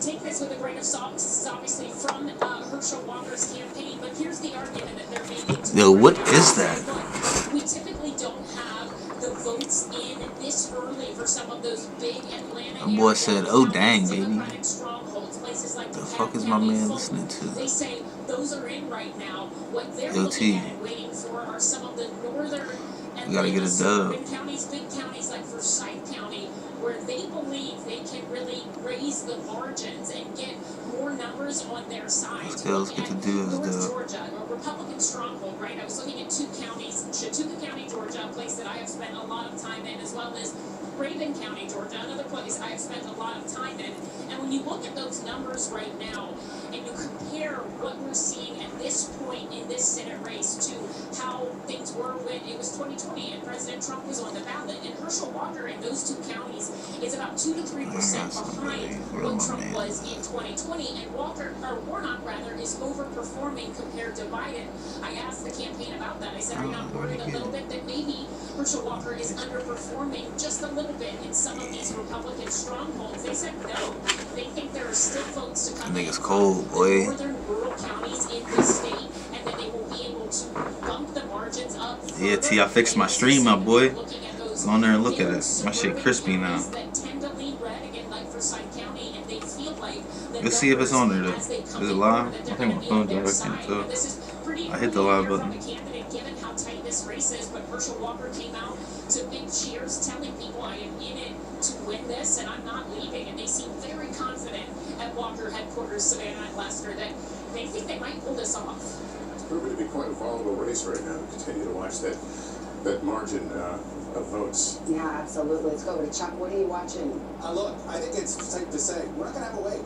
take this with a grain of salt. This is obviously from Herschel Walker's campaign, but here's the argument that they're making. Yo, what is that? We typically don't have the votes in this early for some of those big Atlanta My boy said, "Oh dang, baby." Places like The fuck is my man listening to? They say those are in right now. What they're looking at and waiting for are some of the northern and suburban counties, big counties like Forsyth County, where they believe they can really raise the margins and get more numbers on their side. Let's get to do North this, Georgia, a Republican stronghold, right? I was looking at 2 counties, Chattooga County, Georgia, a place that I have spent a lot of time in, as well as Raven County, Georgia, another place I have spent a lot of time in. And when you look at those numbers right now, and you compare what we're seeing at this point in this Senate race to how things were when it was 2020 and President Trump was on the ballot, and Herschel Walker in those 2 counties is about 2 to 3% behind what Trump was in 2020, and Warnock is overperforming compared to Biden. I asked the campaign about that. I said, are you not worried a little bit that maybe Herschel Walker is underperforming just a little bit in some of these Republican strongholds? They said no. They think there are still votes to come in cold, boy. northern rural counties in this state, and that they will be able to bump the margins up. Yeah, T, I fixed my stream, my boy. Go on there and look at it. My shit crispy now. Let's see if it's on there though. Is it live? I think my phone's on. I can't tell. I hit the live button. Given how tight this race is, but Herschel Walker came out to big cheers, telling people, I am in it to win this, and I'm not leaving. And they seem very confident at Walker headquarters, Savannah and Lester, that they think they might pull this off. It's proving to be quite a volatile race right now. We continue to watch that margin of votes. Yeah, absolutely. Let's go over to Chuck. What are you watching? Look, I think it's safe to say we're not going to have a wave.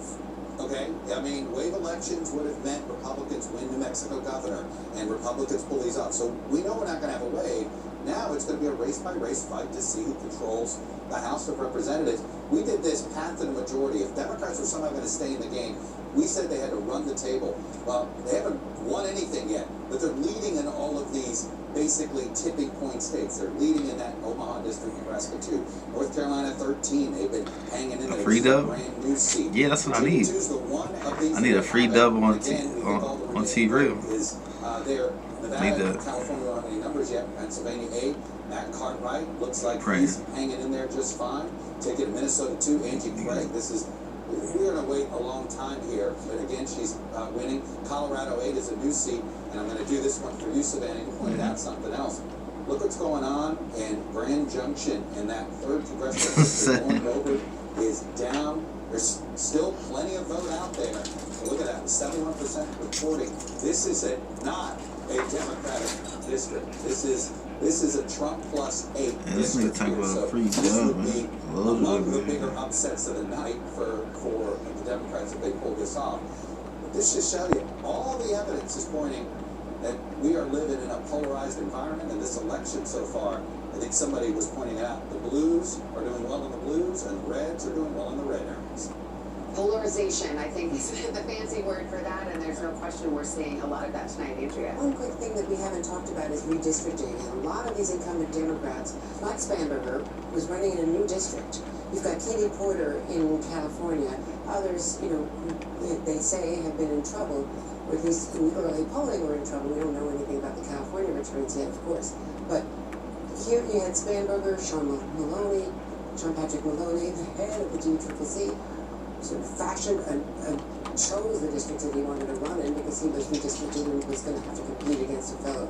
Okay? I mean, wave elections would have meant Republicans win New Mexico governor and Republicans pull these off. So we know we're not going to have a wave. Now it's going to be a race-by-race fight to see who controls the House of Representatives. We did this path to the majority. If Democrats were somehow going to stay in the game, we said they had to run the table. Well, they haven't won anything yet, but they're leading in all of these basically tipping point states. They're leading in that Omaha district, Nebraska 2. North Carolina 13. They've been hanging in there. A free dub? Brand new seat. Yeah, that's what I need. I need a free dub on T-Real. There. Nevada, California don't have any numbers yet. Pennsylvania 8. Matt Cartwright looks like he's hanging in there just fine. Take it to Minnesota 2. Angie Craig. We're going to wait a long time here, but again, she's winning. Colorado 8 is a new seat, and I'm going to do this one for you, Savannah, to point out something else. Look what's going on in Grand Junction, in that 3rd congressional district. Going over is down. There's still plenty of vote out there. So look at that, 71% reporting. This is not a Democratic district. This is a Trump plus 8 district here. So this would be among the bigger upsets of the night for the Democrats if they pull this off. But this just shows you all the evidence is pointing that we are living in a polarized environment in this election so far. I think somebody was pointing out the blues are doing well in the blues and the reds are doing well in the red areas. Polarization, I think, is the fancy word for that, and there's no question we're seeing a lot of that tonight, Andrea. One quick thing that we haven't talked about is redistricting, and a lot of these incumbent Democrats, like Spanberger, was running in a new district. You've got Katie Porter in California. Others, they say have been in trouble, or at least in early polling were in trouble. We don't know anything about the California returns yet, of course. But here you had Spanberger, Sean Patrick Maloney, the head of the DCCC, sort of fashioned and chose the district that he wanted to run in because he was redistricted and was going to have to compete against a fellow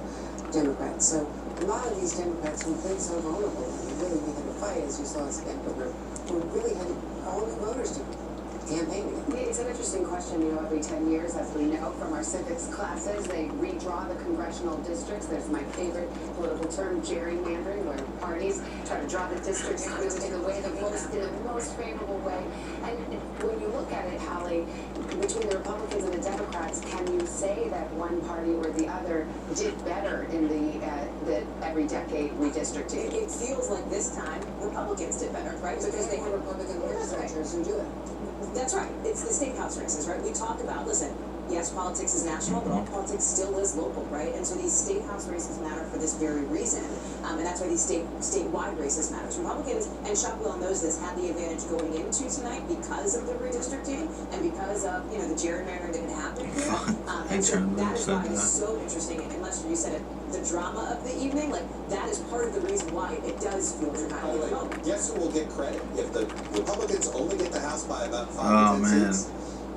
Democrat. So a lot of these Democrats who've been so vulnerable and really had to fight, as you saw in Spanberger, who really had all new voters to campaign against. It's an interesting question. Every 10 years, as we know from our civics classes, they redraw the congressional districts. There's my favorite political term, gerrymandering, where parties try to draw the districts in the most favorable way. And when you look at it, Holly, between the Republicans and the Democrats, can you say that one party or the other did better in the every decade redistricting? It feels like this time Republicans did better, right? Because they have Republican legislatures who do it. That's right. It's the state house races, right? We talk about, listen, yes, politics is national, but all politics still is local, right? And so these state house races matter for this very reason, and that's why these statewide races matter. Republicans, and Shockwell knows this, had the advantage going into tonight because of the redistricting and because of, you know, the gerrymandering that had happened here. And so that is why it's so interesting. And Lester, you said it, the drama of the evening, like that is part of the reason why it does feel dramatic. Guess who will get credit if the Republicans only get the House by about 5 to 10 seats?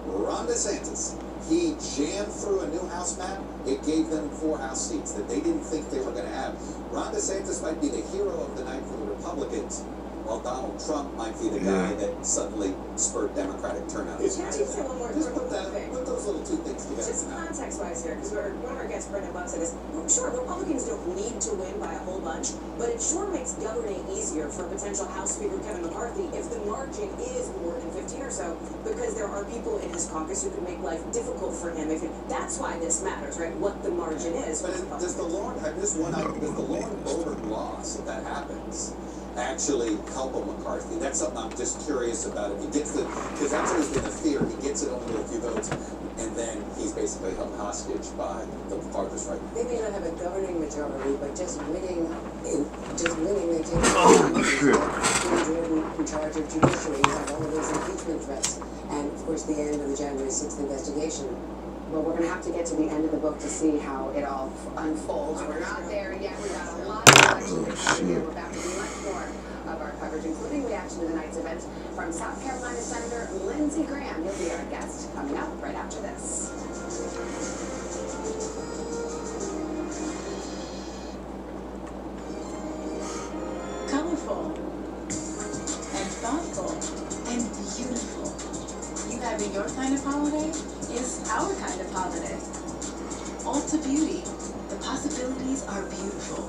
Ron DeSantis. He jammed through a new House map. It gave them 4 House seats that they didn't think they were going to have. Ron DeSantis might be the hero of the night for the Republicans, while Donald Trump might be the guy that suddenly spurred Democratic turnout. Can I just say one more Just put those little two things together. Just context-wise here, because one of our guests, Brendan Buck, said this. Sure, Republicans don't need to win by a whole bunch, but it sure makes governing easier for potential House Speaker Kevin McCarthy if the margin is more than 15 or so, because there are people in his caucus who could make life difficult for him. That's why this matters, right? What the margin is. But does the Lauren Boebert loss, if that happens, actually help a McCarthy? That's something I'm just curious about. If he gets because that's always been a fear. He gets it only with a few votes, and then he's basically held hostage by the farthest right. They may not have a governing majority, but just winning, they take in charge of judiciary. You have all of those impeachment threats, and of course the end of the January 6th investigation. Well, we're going to have to get to the end of the book to see how it all unfolds. We're not there yet. We've got a lot of election to cover here. We're about to do much more of our coverage, including reaction to tonight's events from South Carolina Senator Lindsey Graham. He'll be our guest coming up right after this. Colorful and thoughtful and beautiful. You having your kind of holiday is our kind of holiday. Ulta Beauty. The possibilities are beautiful.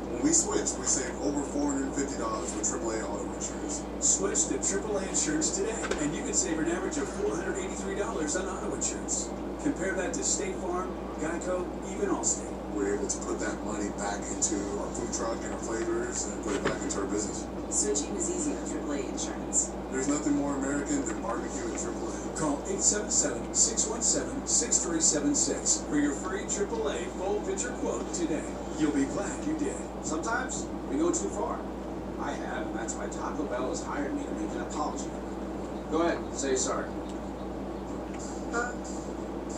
When we switched, we saved over $450 with AAA auto insurance. Switch to AAA insurance today, and you can save an average of $483 on auto insurance. Compare that to State Farm, Geico, even Allstate. We're able to put that money back into our food truck and our flavors and put it back into our business. Switching was easy with AAA insurance. There's nothing more American than barbecue at AAA. Call 877-617-6376 for your free AAA full picture quote today. You'll be glad you did. Sometimes we go too far. I have, and that's why Taco Bell has hired me to make an apology. Go ahead, say sorry.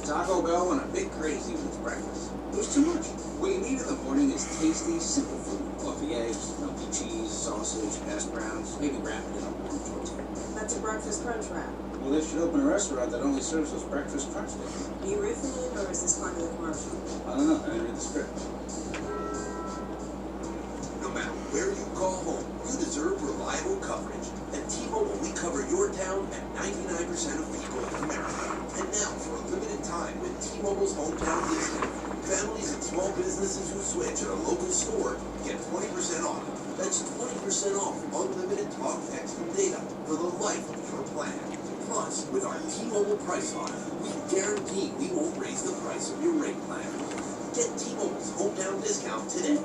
Taco Bell went a bit crazy with its breakfast. It was too much. What you need in the morning is tasty, simple food. Fluffy eggs, milky cheese, sausage, hash browns, maybe wrap it in a warm tortilla. That's a breakfast crunch wrap. Well, they should open a restaurant that only serves those breakfast crunch things. Are you riffing it, or is this part of the commercial? I don't know. I didn't read the script. No matter where you call home, you deserve reliable coverage. At T-Mobile, we cover your town at 99% of people in America. And now, for a limited time, with T-Mobile's hometown discount, families and small businesses who switch at a local store get 20% off. That's 20% off unlimited talk, text, and data for the life of your plan. Plus, with our T-Mobile price lock, we guarantee we won't raise the price of your rate plan. Get T-Mobile's hometown discount today.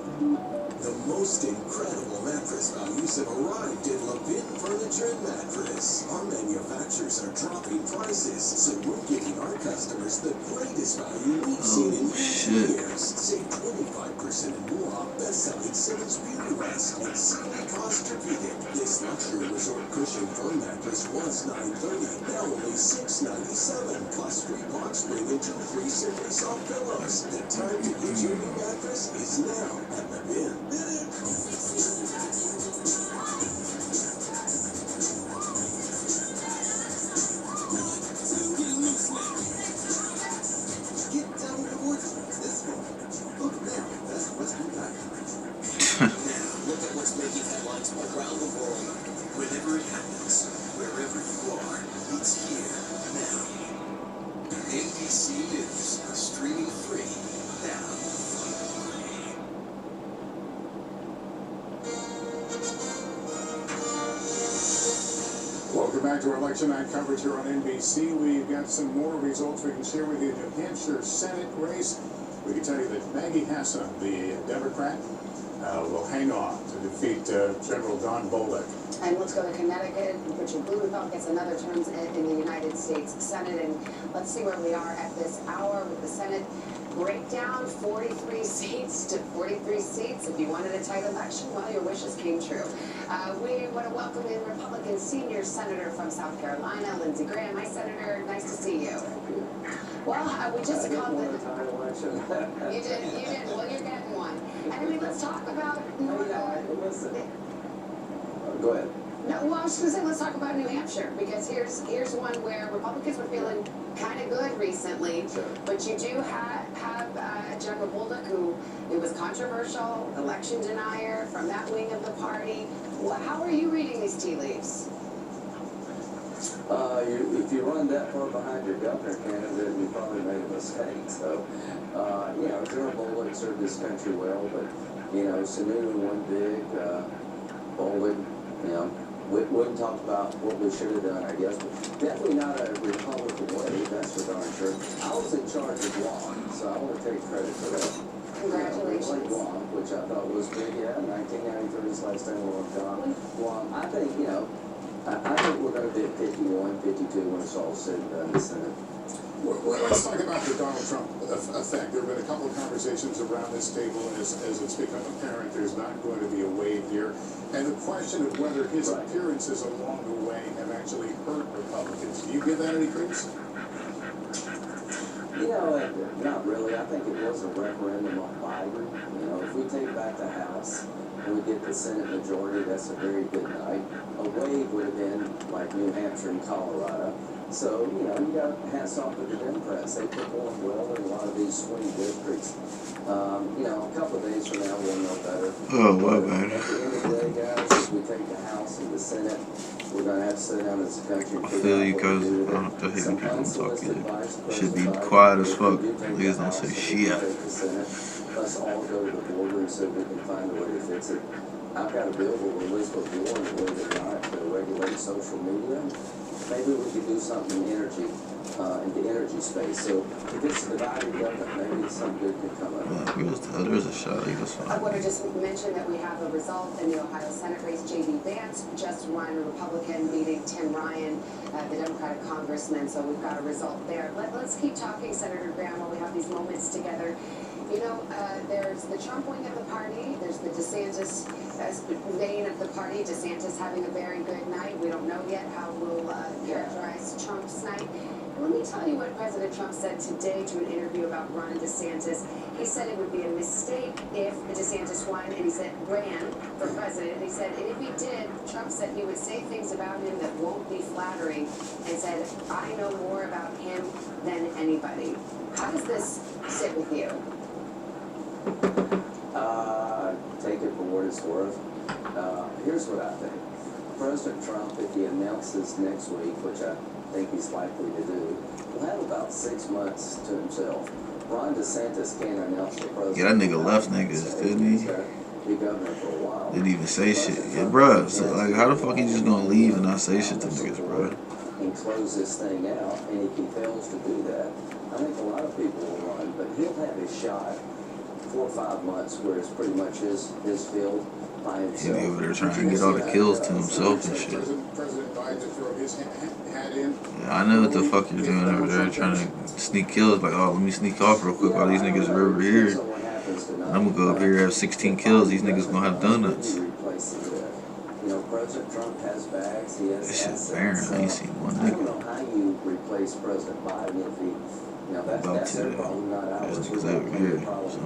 The most incredible mattress values have arrived at Levin Furniture and Mattress. Our manufacturers are dropping prices, so we're giving our customers the greatest value we've seen in years. Save 25% and more on best-selling Simmons Beauty Rest and CD Posturepedic. This luxury resort cushion firm mattress was $930, now only $697, plus free box spring and 2 free Simply Soft pillows. The time to get your new mattress is now at Levin. Welcome back to our election night coverage here on NBC. We've got some more results we can share with you. New Hampshire Senate race. We can tell you that Maggie Hassan, the Democrat, will hang on to defeat General Don Bolduc. And let's go to Connecticut. Richard Blumenthal gets another term in the United States Senate. And let's see where we are at this hour with the Senate breakdown. 43 seats to 43 seats. If you wanted a tight election, well, your wishes came true. We want to welcome in Republican senior senator from South Carolina, Lindsey Graham. Hi, Senator. Nice to see you. Well, we just called the... You did. Well, you're getting one. And I mean, let's talk about... Go ahead. No, well, I was going to say, let's talk about New Hampshire, because here's one where Republicans were feeling kind of good recently, sure. But you do have General Bolduc, who it was controversial, election denier from that wing of the party. Well, how are you reading these tea leaves? If you run that far behind your governor candidate, you probably made a mistake. So, General Bolduc served this country well, but, Sununu won big, Bolduc, wouldn't talk about what we should have done, I guess, but definitely not a Republican way, that's for darn sure. I was in charge of Guam, so I want to take credit for that. Congratulations. Guam, which I thought was big, 1993 is the last time we were gone. Guam, I think, I think we're going to be at 51, 52 when it's all said and done in the Senate. Well, let's talk about the Donald Trump effect. There have been a couple of conversations around this table as it's become apparent there's not going to be a wave here. And the question of whether his appearances along the way have actually hurt Republicans. Do you give that any credence? Not really. I think it was a referendum on Biden. If we take back the House and we get the Senate majority, that's a very good night. A wave would have been like New Hampshire and Colorado. So, you got hats off to the Democrats. They performed well in a lot of these swing districts. A couple of days from now, we'll know better. Oh, my bad. At the end of the day, guys, if we take the House and the Senate, we're going to have to sit down as a country and I feel you, cause I don't have to hear people talking. Should be quiet as fuck. Please don't say shit. Let's all go to the border and see if we can find a way to fix it. I've got a bill where Elizabeth Warren believe it or not to regulate social media. Maybe we could do something in energy, in the energy space. So if it's a divided government, maybe something good could come up. There's a shot. I want to just mention that we have a result in the Ohio Senate race. J.D. Vance just won, a Republican beating Tim Ryan, the Democratic congressman. So we've got a result there. Let's keep talking, Senator Graham, while we have these moments together. There's the Trump wing of the party. There's the DeSantis vein of the party. DeSantis having a very good night. We don't know yet how we'll characterize Trump's night. Let me tell you what President Trump said today to an interview about Ron DeSantis. He said it would be a mistake if DeSantis won, and he said ran for president. He said, and if he did, Trump said he would say things about him that won't be flattering, and said, I know more about him than anybody. How does this sit with you? Take it for what it's worth. Here's what I think. President Trump, if he announces next week, which I think he's likely to do, will have about 6 months to himself. Ron DeSantis can't announce the president. Yeah, that nigga left niggas, didn't he? Be governor for a while. Didn't even say shit. Yeah, bruh. So, how the fuck he just gonna leave and not say shit to niggas, bruh? And close this thing out, and if he fails to do that, I think a lot of people will run, but he'll have his shot 4 or 5 months where it's pretty much his field by himself. He'll be over there trying to get all the kills to himself and shit. President Biden to throw his hat in. Yeah, I know what the fuck you're doing over there, trying to sneak kills. Like, oh, let me sneak off real quick while these niggas are over here. And I'm gonna go up here and have 16 kills. These niggas gonna have donuts. President Trump has bags. He has This shit barren. I ain't seen one I don't nigga. know how you replace President Biden if he, that's their problem, not ours. There's niggas over here.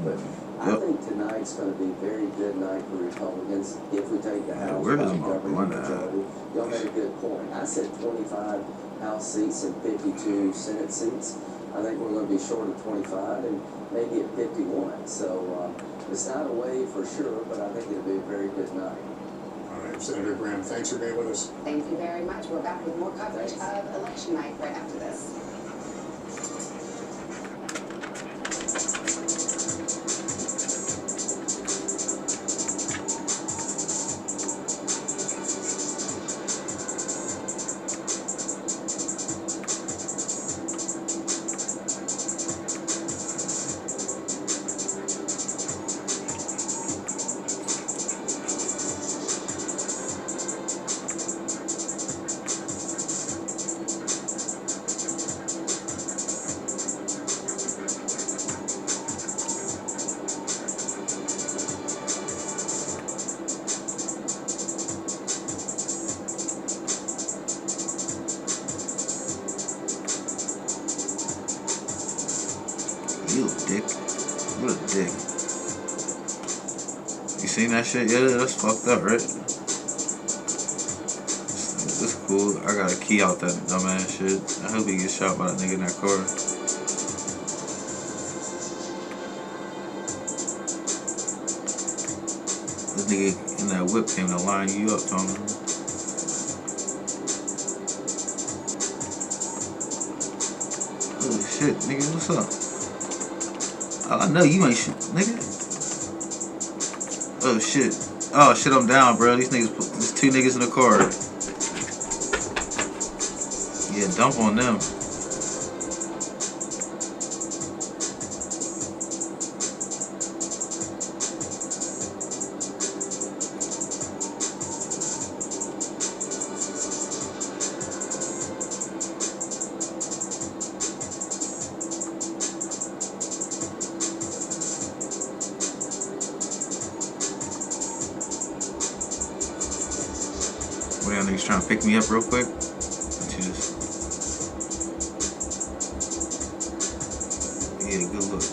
But I think tonight's going to be a very good night for Republicans if we take the House. Where is by my government one at? majority. Y'all made a good point. I said 25 House seats and 52 Senate seats. I think we're going to be short of 25 and maybe at 51. So it's not a wave for sure, but I think it'll be a very good night. All right, Senator Graham, thanks for being with us. Thank you very much. We're back with more coverage of election night right after this. You a dick. What a dick. You seen that shit? Yeah, that's fucked up, right? It's cool. I got a key out that dumbass shit. I hope he gets shot by that nigga in that car. This nigga in that whip came to line you up, Tony. Holy shit, nigga, what's up? I know you ain't shit, nigga. Oh shit. Oh shit, I'm down, bro. These niggas, there's 2 niggas in the car. Yeah, dump on them. What y'all niggas trying to pick me up real quick? Yeah, good look.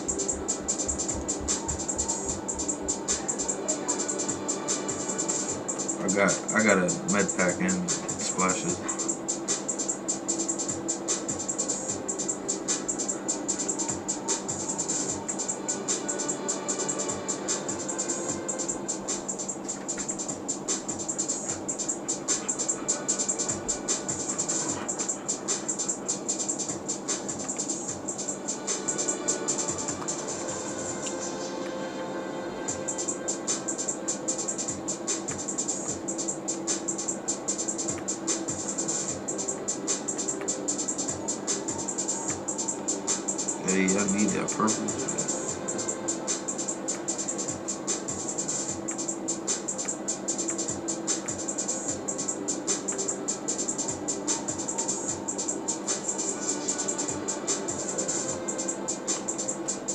I got a med pack and splashes. Hey, I need that purple.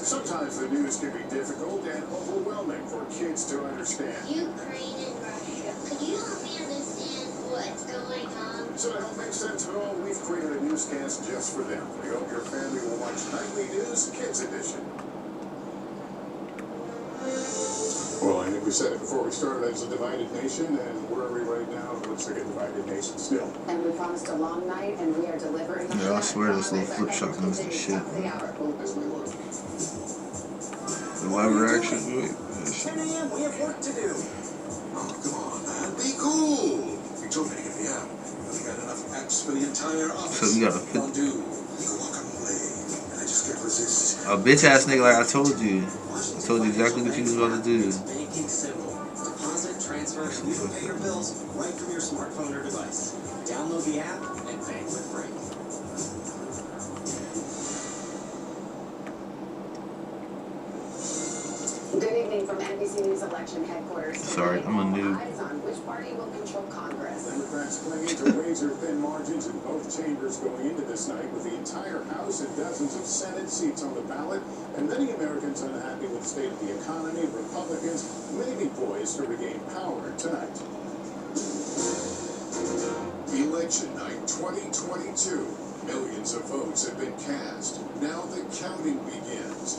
Sometimes the news can be difficult and overwhelming for kids to understand. Ukraine and Russia. Could you help me understand what's going on? So to help make sense of it all, we've created a newscast just for them. We hope your family will watch Nightly News Kids Edition. Well, I think we said it before we started, as a divided nation, and where are we right now? It looks like a divided nation still. And we promised a long night, and we are delivering. Yeah, I swear this little flip shotgun's the shit. As we look. The live reaction, wait. 10 a.m. We have work to do. Oh, come on, man. Be cool. You told me to get me out. We got enough apps for the entire office. So we gotta fit. Don't do. Walk and play. And I just can't resist. A bitch ass nigga, like I told you. I told you exactly what you was about to do. Banking simple. Deposit, transfer, you can pay your bills right from your smartphone or device. Download the app and bank with Brink. Good evening from NBC News election headquarters. Sorry, I'm a noob. Eyes on which party will control Congress. Democrats clinging to razor-thin margins in both chambers going into this night, with the entire House and dozens of Senate seats on the ballot, and many Americans unhappy with the state of the economy. Republicans may be poised to regain power tonight. Election night 2022. Millions of votes have been cast. Now the counting begins.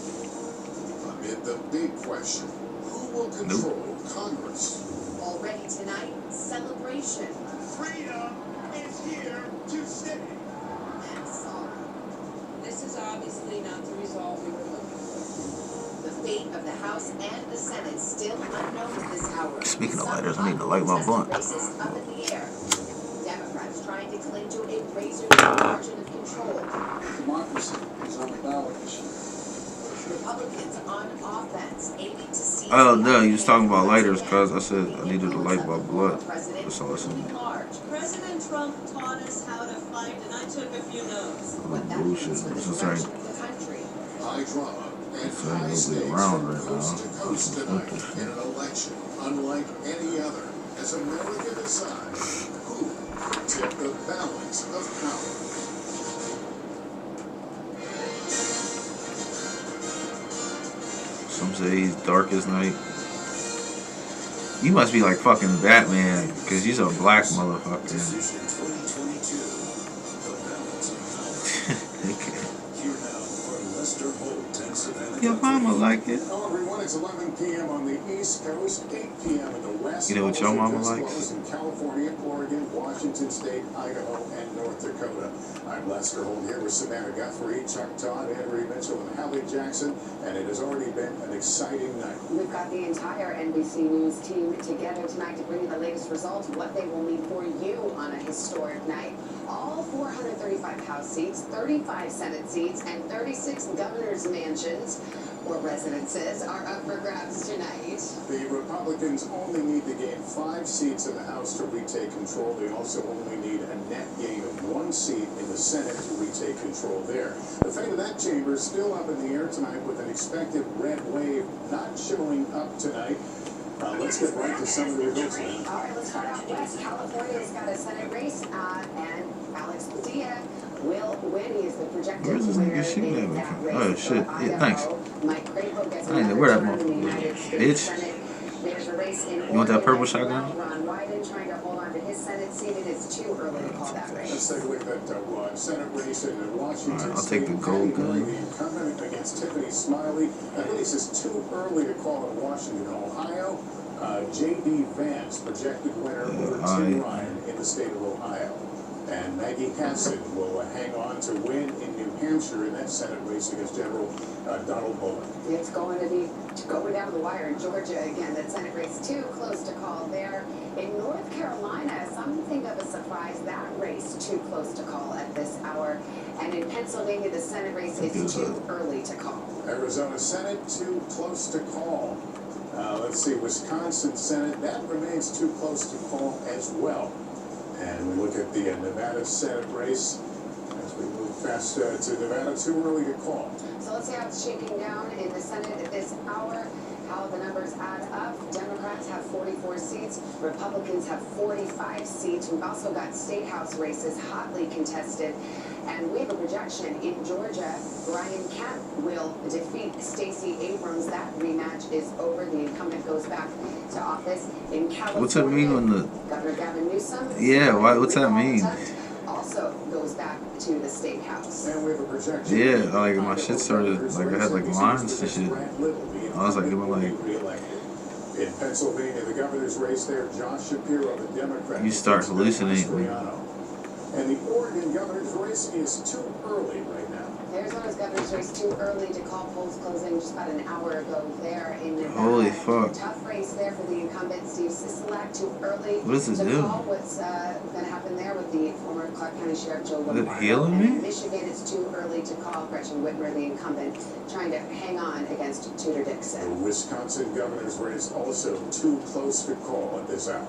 Amid the big question, who will control Congress? Already tonight, celebration. Freedom is here to stay. And sorrow. This is obviously not the result we were looking for. The fate of the House and the Senate still unknown at this hour. Speaking of lighters, I need to light my blunt. Races up in the air. Democrats trying to cling to a razor-thin margin of control. Democracy is on the ballot issue. Republicans on offense, aiming to see. Oh no, you was talking about lighters, cause I said I needed to light my blunt. That's all I said. President Trump taught us how to fight, and I took a few notes. Bullshit. Since I ain't High drama and So I high ain't stakes gonna be around right coast now. to coast tonight in an election unlike any other, as America decides who will tip the balance of power. Some say he's dark as night. You must be like fucking Batman, cause he's a black motherfucker. Decision 2022. The balance of power. Here now are Lester Holt and Your mama like it. Hello everyone, it's 11 p.m. on the East Coast, 8 p.m. in the West. You know what your mama likes? Closed in California, Oregon, Washington State, Idaho, and North Dakota. I'm Lester Holt here with Savannah Guthrie, Chuck Todd, Andrew Mitchell, and Hallie Jackson, and it has already been an exciting night. We've got the entire NBC News team together tonight to bring you the latest results, what they will mean for you on a historic night. All 435 House seats, 35 Senate seats, and 36 governor's mansions or residences are up for grabs tonight. The Republicans only need to gain 5 seats in the House to retake control. They also only need a net gain of 1 seat in the Senate to retake control there. The fate of that chamber is still up in the air tonight with an expected red wave not showing up tonight. Let's get right to some of the results. All right, let's start out west. California's got a Senate race, and Alex Padilla will win. He is the projected Where's this winner nigga shooting in at that me? race. Oh shit! Yeah, thanks. Mike Crapo gets I ain't know another where that term in the United motherfucker States is. Senate. There's a race in You want that Oregon purple as well. shotgun? Ron Wyden trying to hold on to his Senate seat. It is too early to call that race. Let's take a look at that Senate race in Washington Alright, I'll State. take the gold gun. The incumbent against Tiffany Smiley. That race is too early to call in Washington. Ohio, J.D. Vance, projected winner over Tim Ryan in the state of Ohio. And Maggie Hassan will hang on to win in New Hampshire in that Senate race against General Donald Bullock. It's going to be going down the wire in Georgia again. That Senate race too close to call there. In North Carolina, something of a surprise. That race too close to call at this hour. And in Pennsylvania, the Senate race is too early to call. Arizona Senate too close to call. Let's see, Wisconsin Senate, that remains too close to call as well. And we look at the Nevada Senate race as we move fast to Nevada, too early to call. So let's see how it's shaking down in the Senate at this hour, how the numbers add up. Democrats have 44 seats. Republicans have 45 seats. We've also got state house races hotly contested. And we have a projection in Georgia. Brian Kemp will defeat Stacey Abrams. That rematch is over. The incumbent goes back to office in California. What's that mean when the... Governor Gavin Newsom. Yeah, what's that mean? Also goes back to the state house. And we have a projection. Yeah, like my shit started, like I had like lines and shit. I was like, am I like... In Pennsylvania, the governor's race there, Josh Shapiro, the Democrat. You start hallucinating. And the Oregon governor's race is too early right now. Arizona's governor's race too early to call. Polls closing just about an hour ago there in Nevada. Holy fuck. Tough race there for the incumbent Steve Sisolak. Too early what does it to do? call what's going to happen there with the former Clark County Sheriff Joe Lombardo. Is it healing me? And in Michigan, it's too early to call. Gretchen Whitmer, the incumbent, trying to hang on against Tudor Dixon. The Wisconsin governor's race also too close to call at this hour.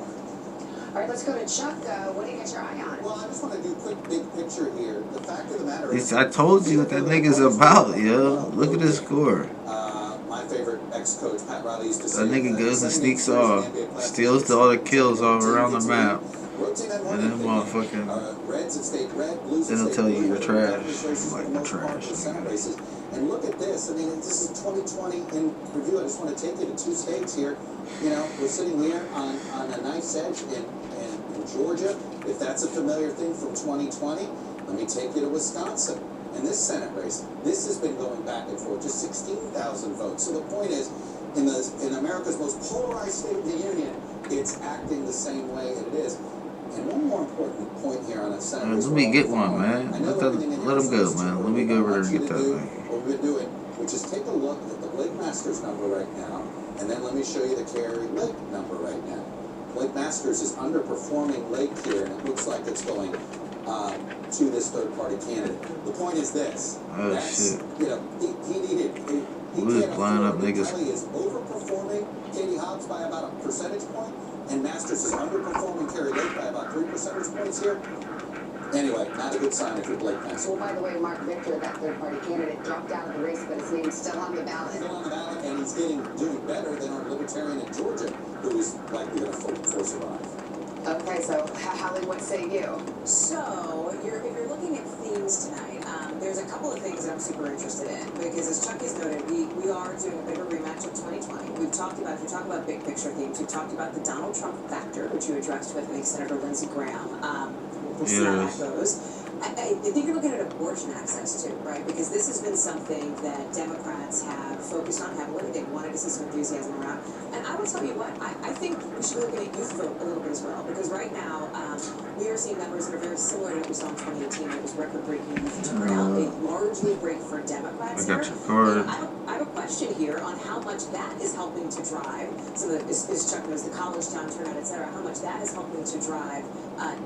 All right, let's go to Chuck. What do you got your eye on? Well, I just want to do a quick big picture here. The fact of the matter is... I told you what that nigga's about, yo. Look at his score. My favorite ex-coach, Pat Riley, used to say... That nigga goes and sneaks off, steals all the kills all around the map, and then motherfucking... Reds at state red, blues then he'll tell you you're trash. Like you're trash. And look at this. I mean, this is 2020 in review. I just want to take you to 2 states here. You know, we're sitting here on a nice edge in Georgia. If that's a familiar thing from 2020, let me take you to Wisconsin. In this Senate race, this has been going back and forth, just 16,000 votes. So the point is, in America's most polarized state of the union, it's acting the same way that it is. And one more important point here on a Senate race. Let me get one, man. Let him go, man. Let me go over there and get that thing. What we've been doing, which is take a look at the Blake Masters number right now, and then let me show you the Carrie Lake number right now. Blake Masters is underperforming Lake here, and it looks like it's going to this third-party candidate. The point is this. Oh, shit. You know, he needed... He just line up niggas. Kelly is overperforming Katie Hobbs by about a percentage point, and Masters is underperforming Carrie Lake by about 3 percentage points here. Anyway, not a good sign if you're Blake Masters. Well, by the way, Mark Victor, that third-party candidate, dropped out of the race, but his name's still on the ballot. Still on the ballot, and he's doing better than our libertarian in Georgia, who is likely going to force a rise. Okay, so Hallie, what say you? So, if you're looking at themes tonight, there's a couple of things that I'm super interested in, because as Chuck has noted, we are doing a bigger rematch of 2020. If we talk about big picture themes, we've talked about the Donald Trump factor, which you addressed with, I think, Senator Lindsey Graham. We'll see how that goes. I think you're looking at abortion access too, right? Because this has been something that Democrats have focused on heavily. They wanted to see some enthusiasm around. And I will tell you what, I think we should be looking at youth vote a little bit as well. Because right now, we are seeing numbers that are very similar to what we saw in 2018. It was record-breaking youth turnout, a largely break for Democrats here. And I have a question here on how much that is helping to drive some of the, as Chuck knows, the college town turnout, et cetera, how much that is helping to drive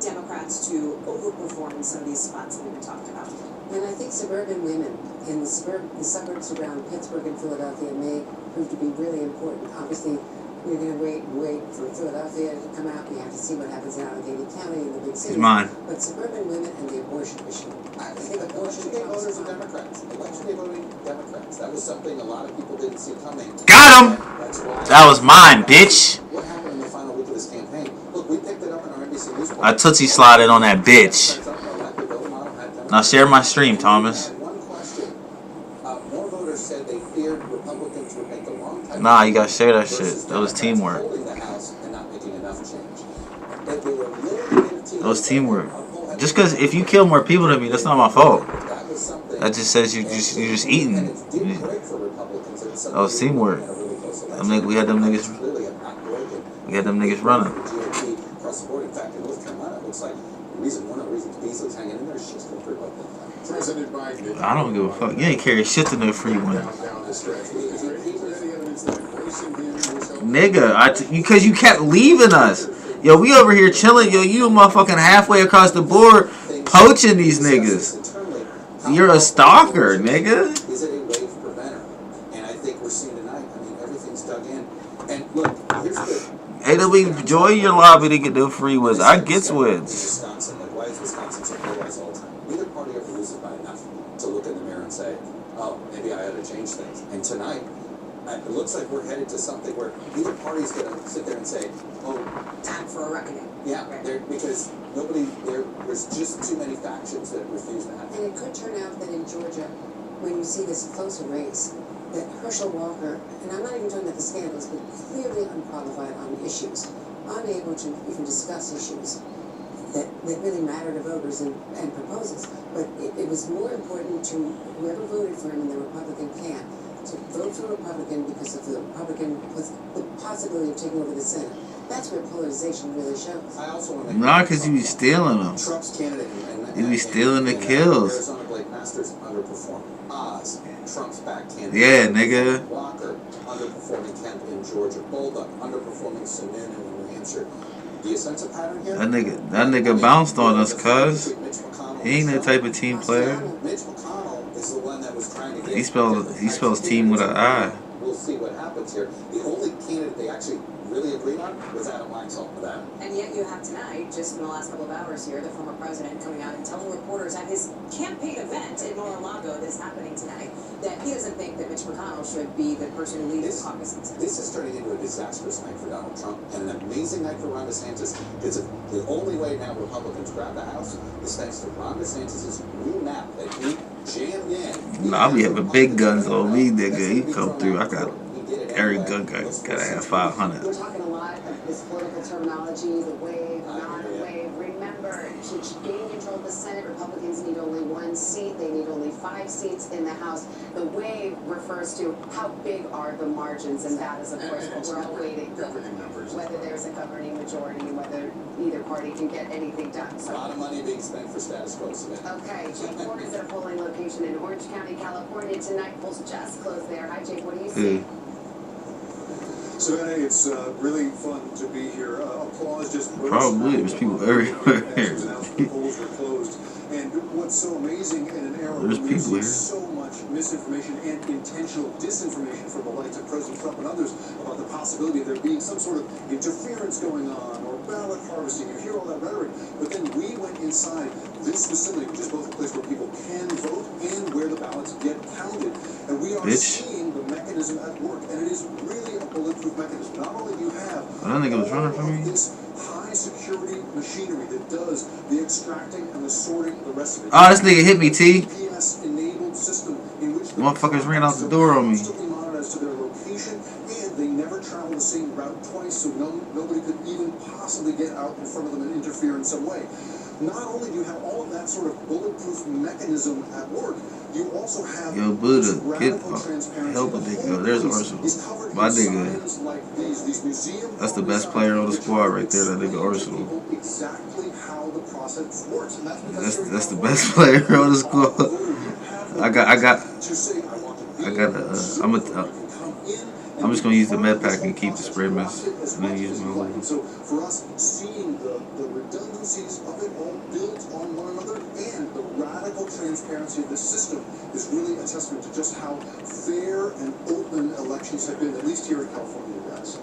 Democrats to overperform in some of these spots that we've been talking about. And I think suburban women in the suburbs around Pittsburgh and Philadelphia may prove to be really important. Obviously, we're going to wait for Philadelphia to come out. We have to see what happens in Allegheny County and the big cities. But suburban women and the abortion issue. I think election day voters are Democrats. Election day voting Democrats. That was something a lot of people didn't see coming. Got him! That was mine, bitch. What happened in the final week of this campaign? Look, we picked it up in our NBC News. I tootsie slided on that bitch. Now share my stream, Thomas. One question. More voters said they feared Republicans would make the wrong type. Nah, you gotta share that shit. That was teamwork. That was teamwork. Just because if you kill more people than me, that's not my fault. That just says you're just eating. That was teamwork. I mean, we had them niggas running. One of the reasons Beasley's hanging in there is just for President Biden. I don't give a fuck. You ain't carry shit to no free one. Nigga, because you kept leaving us. Yo, we over here chilling. Yo, you motherfucking halfway across the board poaching these niggas. You're a stalker, nigga. Is it a wave preventer? And I think we're seeing tonight. I mean, everything's dug in. And look, here's the. Hey, that we enjoy your lobby to get no free wins. I get wins. Wisconsin, like, why is Wisconsin so polarized all the time? Neither party ever loses by enough to look in the mirror and say, oh, maybe I ought to change things. And tonight, it looks like we're headed to something where neither party's going to sit there and say, oh, time for a reckoning. Yeah, because there's just too many factions that refuse to have it. And it could turn out that in Georgia, when you see this closer race, that Herschel Walker, and I'm not even talking about the scandals, but clearly unqualified on issues, unable to even discuss issues that really matter to voters and proposals. But it was more important to whoever voted for him in the Republican camp to vote for Republican because of the possibility of taking over the Senate. That's where polarization really shows. I also want to make Nah, because you be stealing them. Trump's candidate You be stealing the kills. Arizona Blake Masters underperforming. Oz, Trump's back candidate. Yeah, nigga. Walker underperforming Kemp in Georgia. Bolduc underperforming Sununu in New Hampshire. Do you sense a pattern here? That nigga bounced on us, cuz. He ain't that type of team player. Mitch McConnell is the one that was trying to get. He spells team with an I. We'll see what happens here. The only candidate they actually really agreed on was Adam Laxalt with that. And yet you have tonight, just in the last couple of hours here, the former president coming out and telling reporters at his campaign event in Mar-a-Lago that's happening tonight that he doesn't think that Mitch McConnell should be the person who leads the caucus. This is turning into a disastrous night for Donald Trump and an amazing night for Ron DeSantis. Because the only way now Republicans grab the House is thanks to Ron DeSantis' new map that he jammed in. Nah, I be having big guns on me, nigga. He come through. I got every gun gotta have 500. We're talking a lot of this political terminology, the wave, non-wave. Remember, to gain control of the Senate, Republicans need only 1 seat. They need only 5 seats in the House. The wave refers to how big are the margins, and that is, of course, what we're all waiting for. Whether there's a governing majority, whether either party can get anything done. So, a lot of money being spent for status quo. Okay, Jake Ward is at a polling location in Orange County, California tonight. Polls just closed there. Hi, Jake. What do you see? Savannah, it's really fun to be here. Applause just probably there's people everywhere. The polls were closed, and what's so amazing in an era where we see so much misinformation and intentional disinformation from the likes of President Trump and others about the possibility of there being some sort of interference going on or ballot harvesting. You hear all that rhetoric, but then we went inside this facility, which is both a place where people can vote and where the ballots get counted, and we are seeing the mechanism at work, and it is really a bulletproof mechanism. Not only do you have I think it was running from me. This high security machinery that does the extracting and the sorting, the rest of it. Oh, this nigga hit me, T. GPS-enabled system in which the motherfuckers ran out the door on me. constantly monitored as to their location, and they never travel the same route twice, so nobody could even possibly get out in front of them and interfere in some way. not only do you have all of that sort of bulletproof mechanism at work, you also have Yo, Buddha, get radical transparency. help a nigga. Yo, there's Arsenal. My nigga. That's the best player on the squad right there. That nigga Arsenal. Exactly how the process works, and That's the best player on the squad. I'm just gonna use the med pack and keep the spray mist, and then use my little. So for us, seeing the redundancies of it all built on one another and the radical transparency of this system is really a testament to just how fair and open elections have been, at least here in California, guys.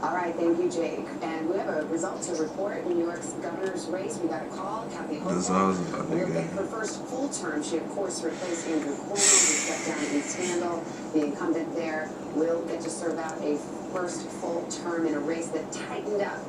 All right, thank you, Jake. And we have a result to report in New York's governor's race. We got a call. Kathy Hochul will get her first full term. She, of course, replaced Andrew Cuomo, who stepped down in scandal. The incumbent there will get to serve out a first full term in a race that tightened up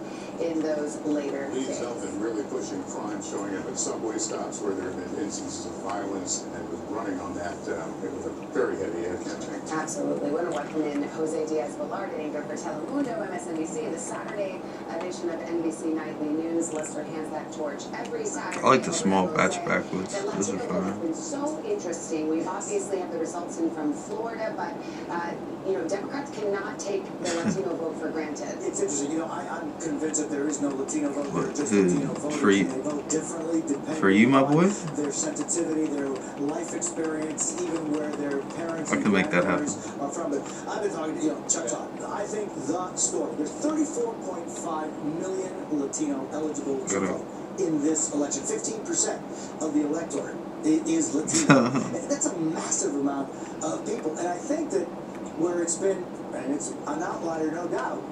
in those later days. Lee's helped in really pushing crime, showing up at subway stops where there have been instances of violence, and was running on that with a very heavy ad campaign. Absolutely. We want to welcome in Jose Diaz-Balart, anchor for Telemundo, MSNBC, the Saturday edition of NBC Nightly News. Lester hands that torch every Saturday. I like the small batch backwoods. Those are fine. It's been so interesting. We obviously have the results in from Florida, but Democrats cannot take the Latino vote for granted. It's interesting. I'm convinced that there is no Latino vote. There are just Latino voters. They vote differently depending for you, my boy? on their sensitivity, their life experience, even where their parents I can make that happen. are from. But I've been talking to Chuck Todd. I think the story. There's 34.5 million Latino eligible to vote in this election. 15% of the electorate is Latino. That's a massive amount of people. And I think that where it's been, and it's an outlier, no doubt,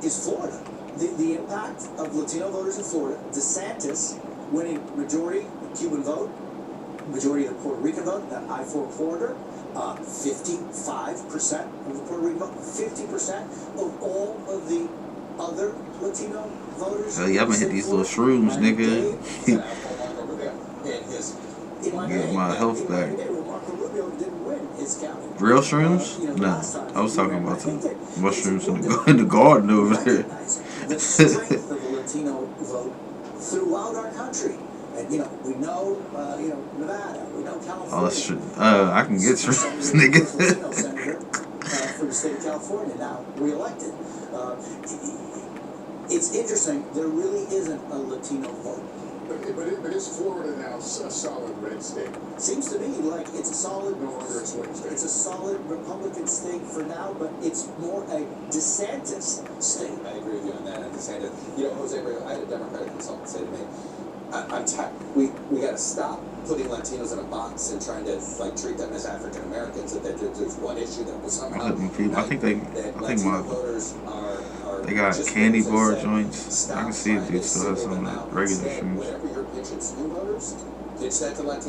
is Florida. The impact of Latino voters in Florida, DeSantis winning majority Cuban vote, majority of the Puerto Rican vote, that I-4 corridor, 55% of the Puerto Rican vote, 50% of all of the other Latino voters. Hell yeah, I'm gonna hit these little shrooms, nigga. Get my health back. Real shrooms? Nah, I was talking about the mushrooms in the garden over there. The strength of the Latino vote throughout our country. And, we know, Nevada, we know California. Oh, that's true. I can get shrooms, nigga. Senator from the state of California, now re-elected. It's interesting, there really isn't a Latino vote. But is Florida now a solid red state? Seems to me like it's a solid. No longer a swing state. It's a solid Republican state for now, but it's more a DeSantis state. I agree with you on that. And DeSantis, Jose Rio, I had a Democratic consultant say to me, I'm tired. We got to stop putting Latinos in a box and trying to treat them as African Americans. That there's one issue that will somehow. They got candy bar joints. I can see if they still have some regular shoes.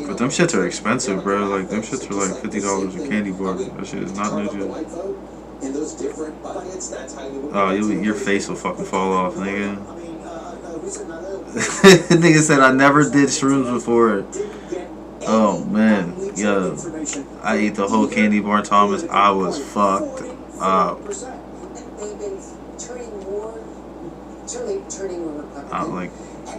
But them shits are expensive, bro. Like, them shits are like $50 a candy bar. That shit is not no joke. Oh, your face will fucking fall off, nigga. Nigga said I never did shrooms before. Oh, man. Yo. I ate the whole candy bar, Thomas. I was fucked up. Turning more Republican.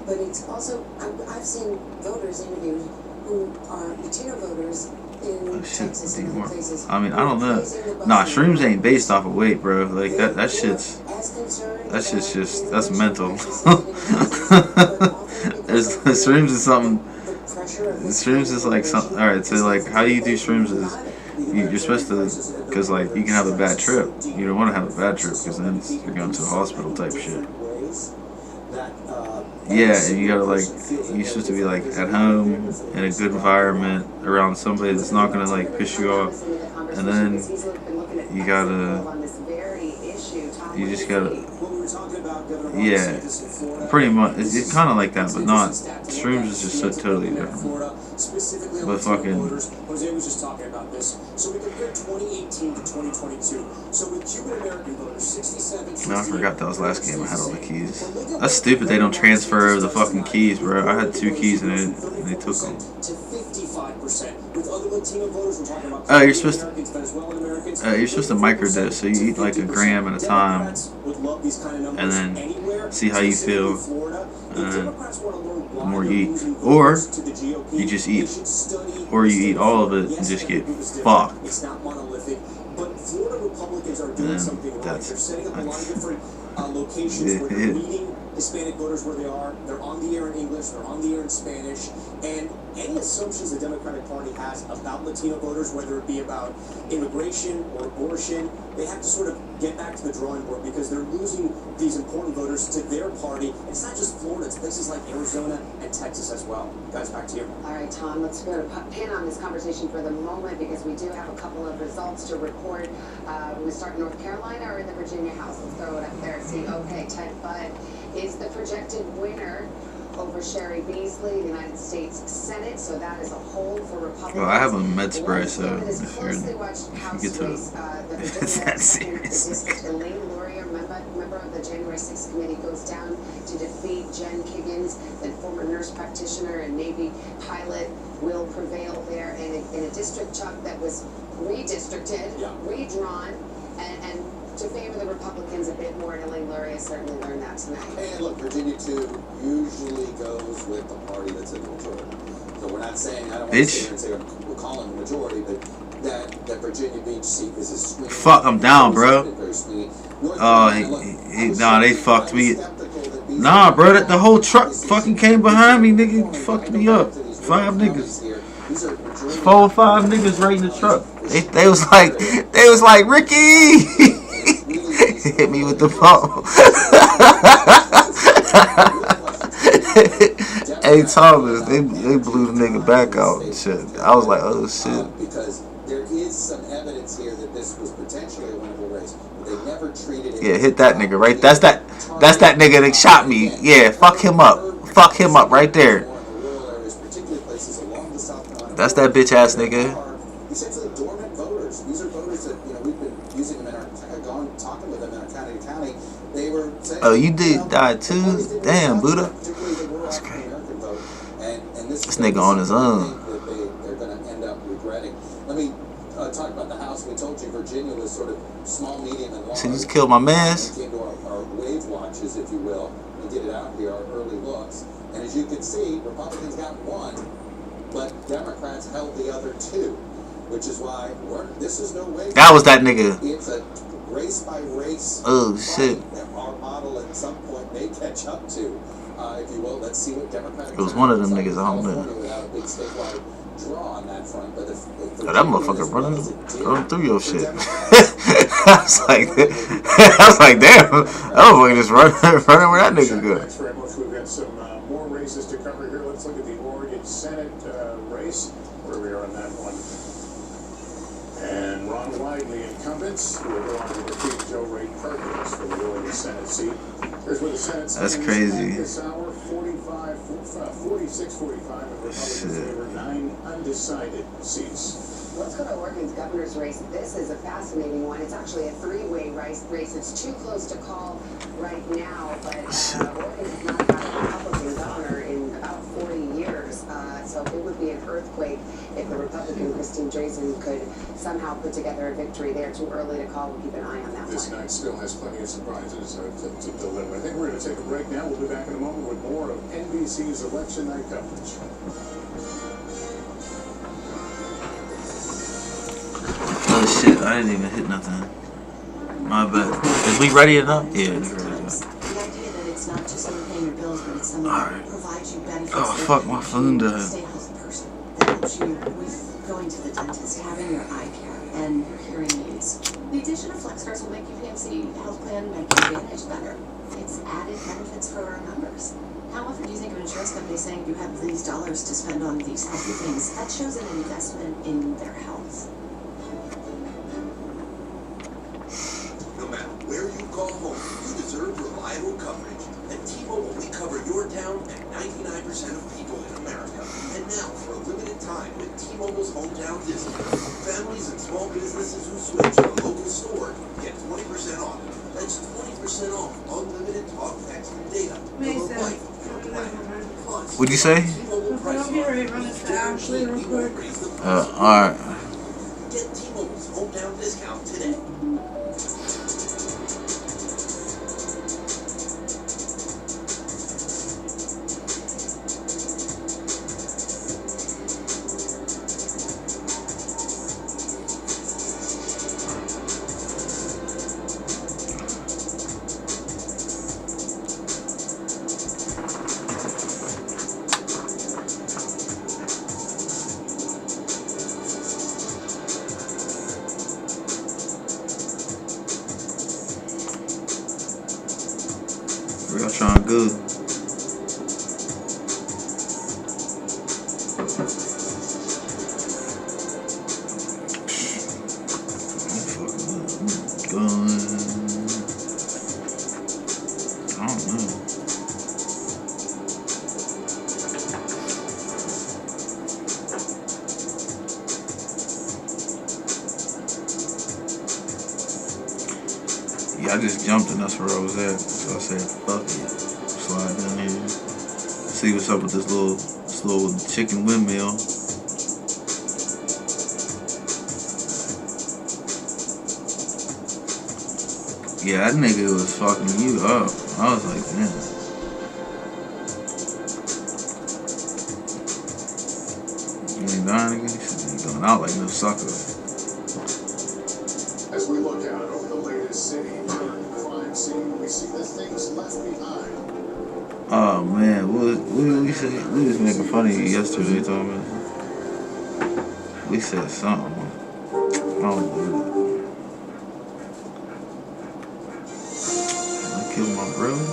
But it's also, I've seen voters interviewed who are Latino voters in Texas and other places. I mean, I don't know. Nah, shrooms ain't based off of weight, bro. Like, that shit's just, that's mental. Shrooms is something, shrooms is like something, alright, so like, how you do shrooms is, you're supposed to, because like, you can have a bad trip. You don't want to have a bad trip, because then you're going to the hospital type shit. Yeah, and you gotta you're supposed to be like at home in a good environment around somebody that's not gonna like piss you off, and then you just gotta, yeah, pretty much. It's kind of like that, but not. Shrooms is just so totally different. But fucking. Jose was just talking about this. So we compare 2018 to 2022. So with Cuban American voters, 67. No, I forgot that was last game. I had all the keys. That's stupid. They don't transfer the fucking keys, bro. I had 2 keys and they took them. To 55%. With other Latino voters, we're talking about you're supposed to microdose, so you eat like a gram at a time, and then See how you feel. Florida, if Democrats want to learn The why more they're you eat, losing or voters to the GOP, you just they eat, should study or the you eat state all of of it and Florida. just Yes, get every group is different. fucked. It's not monolithic, but Florida Republicans are doing And something right. that's They're setting up a lot of different locations where they're meeting Hispanic voters where they are. They're on the air in English. They're on the air in Spanish. And any assumptions the Democratic Party has about Latino voters, whether it be about immigration or abortion, they have to sort of get back to the drawing board because they're losing these important voters to their party. It's not just Florida. It's places like Arizona and Texas as well. Guys, back to you. All right, Tom, let's put a pin on this conversation for the moment because we do have a couple of results to report. We start in North Carolina or in the Virginia House. Let's throw it up there. See, okay, Ted Budd is the projected winner over Sherry Beasley, the United States Senate. So that is a hold for Republicans. Well, I have a med spray, so One if that you're is closely watched House get to race, the it's Virginia that second serious. district, Elaine Luria, member of the January 6th committee, goes down to defeat Jen Kiggins, the former nurse practitioner and Navy pilot, will prevail there in a district, Chuck, that was redistricted, redrawn, and to favor the Republicans a bit more, and Elaine Luria certainly learned that tonight. And look, Virginia 2 usually goes with the party that's in the majority. So we're not saying, I don't want to sit here and say we're calling the majority, but that Virginia Beach seat is a swing. Fuck, I'm down, bro. Nah, they fucked me. Nah, bro, the whole truck fucking came behind me, nigga. Fucked me up. 5 niggas. 4 or 5 niggas right in the truck. They was like, Ricky. Hit me with the phone. Hey Thomas, they blew the nigga back out and shit. I was like, oh shit. Because there is some evidence here that this was potentially a winnable race, but they never treated it. Yeah, hit that nigga right. That's that nigga that shot me. Yeah, fuck him up. Fuck him up right there. That's that bitch ass nigga. Essentially dormant voters. These are voters that, we've been using them in our talking with them in our county to county. They were saying, oh, you did die too? Damn, Buddha. That's great. This nigga on his own. They're going to end up regretting. Let me talk about the House. We told you Virginia was sort of small, medium, and large. So you just killed my mans. We came to our wave watches, if you will, and get it out here, our early looks. And as you can see, Republicans got 1, but Democrats held the other 2, which is why this is no way. That was that nigga. It's a race by race. Oh shit. That our model at some point may catch up to. If you will, let's see what Democratic. It was one of them niggas. I don't know. Without a big statewide draw on that front, but if oh, that motherfucker running through your shit. I was like, damn. That motherfucker just running where that nigga go. Thanks very much. We've got some more races to cover here. Let's look at the Oregon Senate race, where we are on that one. And Ron Wyden, the incumbents, will go on to defeat Joe Ray Perkins for the Oregon Senate seat. Here's where the Senate that's crazy. This hour, 46-45, and Republicans favor 9 undecided seats. Let's go to Oregon's governor's race. This is a fascinating one. It's actually a 3-way race. It's too close to call right now, but Oregon has not had a Republican governor in about 40 years. So it would be an earthquake if the Republican Christine Drazan could somehow put together a victory there. Too early to call. We'll keep an eye on that This one. night still has plenty of surprises to deliver. I think we're going to take a break now. We'll be back in a moment with more of NBC's election night coverage. Oh shit, I didn't even hit nothing. My bad. Is we ready enough? Yeah, we ready enough. The idea that it's not just someone paying your bills, but it's someone who provides you benefits. Oh fuck, my phone died. Stay a healthy person. That helps you with going to the dentist, having your eye care, and your hearing aids. The addition of FlexCards will make your PNC health plan Medicare Advantage better. It's added benefits for our members. How often do you think of an insurance company saying you have these dollars to spend on these healthy things? That shows an investment in their health. No matter where you call home, you deserve reliable coverage. At T-Mobile, we cover your town and 99% of people in America. And now, for a limited time, with T-Mobile's hometown discount, families and small businesses who switch to a local store get 20% off. That's 20% off unlimited talk, text, and data for a life of your plan. Plus, What'd you say? T-Mobile prices alright. Get T-Mobile's hometown discount today. trying good. I don't know. Yeah, I just jumped and that's where I was at. So I said, fuck it. Slide down here. See what's up with this little chicken windmill. Yeah, that nigga was fucking you up. I was like, damn. You ain't dying again? You ain't going out like no sucker. As we look out over the latest city-crime scene, we see the things left behind. Oh man, what we say? We was making fun of you yesterday, Thomas. We said something. I don't know. Kill my brother.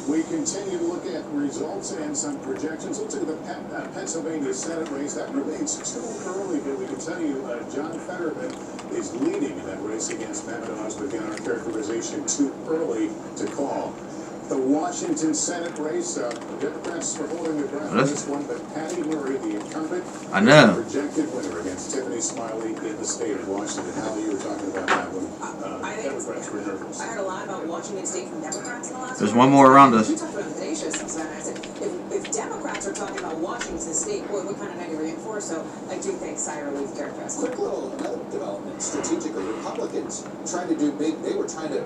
We continue to look at results and some projections. Let's look at the Pennsylvania Senate race. That remains too early, but we can tell you John Fetterman is leading in that race against Mehmet Oz. But again, our characterization too early to call. The Washington Senate race, Democrats are holding their breath on this one, but Patty Murray, the incumbent, I know. projected winner against Tiffany Smiley in the state of Washington. How you were talking about that one? Democrats were nervous. I heard a lot about Washington State from Democrats in the last There's one more around us. We talked about the Today Show some time. I said, if Democrats are talking about Washington State, boy, what kind of night are we in for? So I do think Sire Leaf characterized. Quick little another development. Strategically, Republicans tried to do big. They were trying to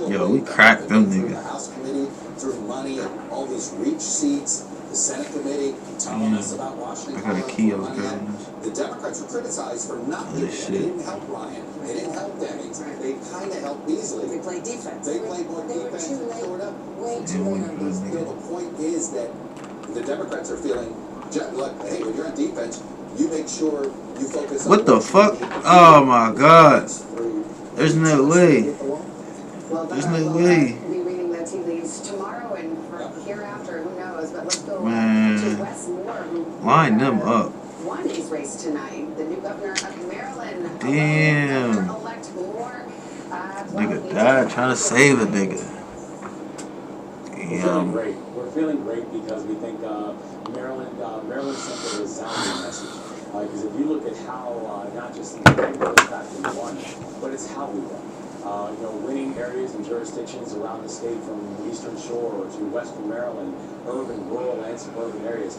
Yo, we cracked them through niggas. the House committee, through money and all these reach seats. The Senate committee telling us about Washington. I got a key I was money. grabbing. The Democrats were criticized for not doing it. They didn't help Ryan. They didn't help Denny. They kind of helped Beasley. They played defense. They played more defense and showed up. Way too late on these. The point is that the Democrats are feeling, look, hey, when you're on defense, you make sure you focus on What the fuck? Oh my god. There's no way. Well, There's no we'll way. be reading the tea leaves tomorrow and for hereafter, who knows? But let's go Man. to Wes Moore, who Line them up. won his race tonight. The new governor of Maryland. Damn. Governor-elect Moore. Nigga died trying to save a nigga. We're feeling great. We're feeling great because we think Maryland sent a resounding message. Because if you look at how not just the fact we won, but it's how we won. Winning areas and jurisdictions around the state from the Eastern Shore to Western Maryland, urban, rural, and suburban areas.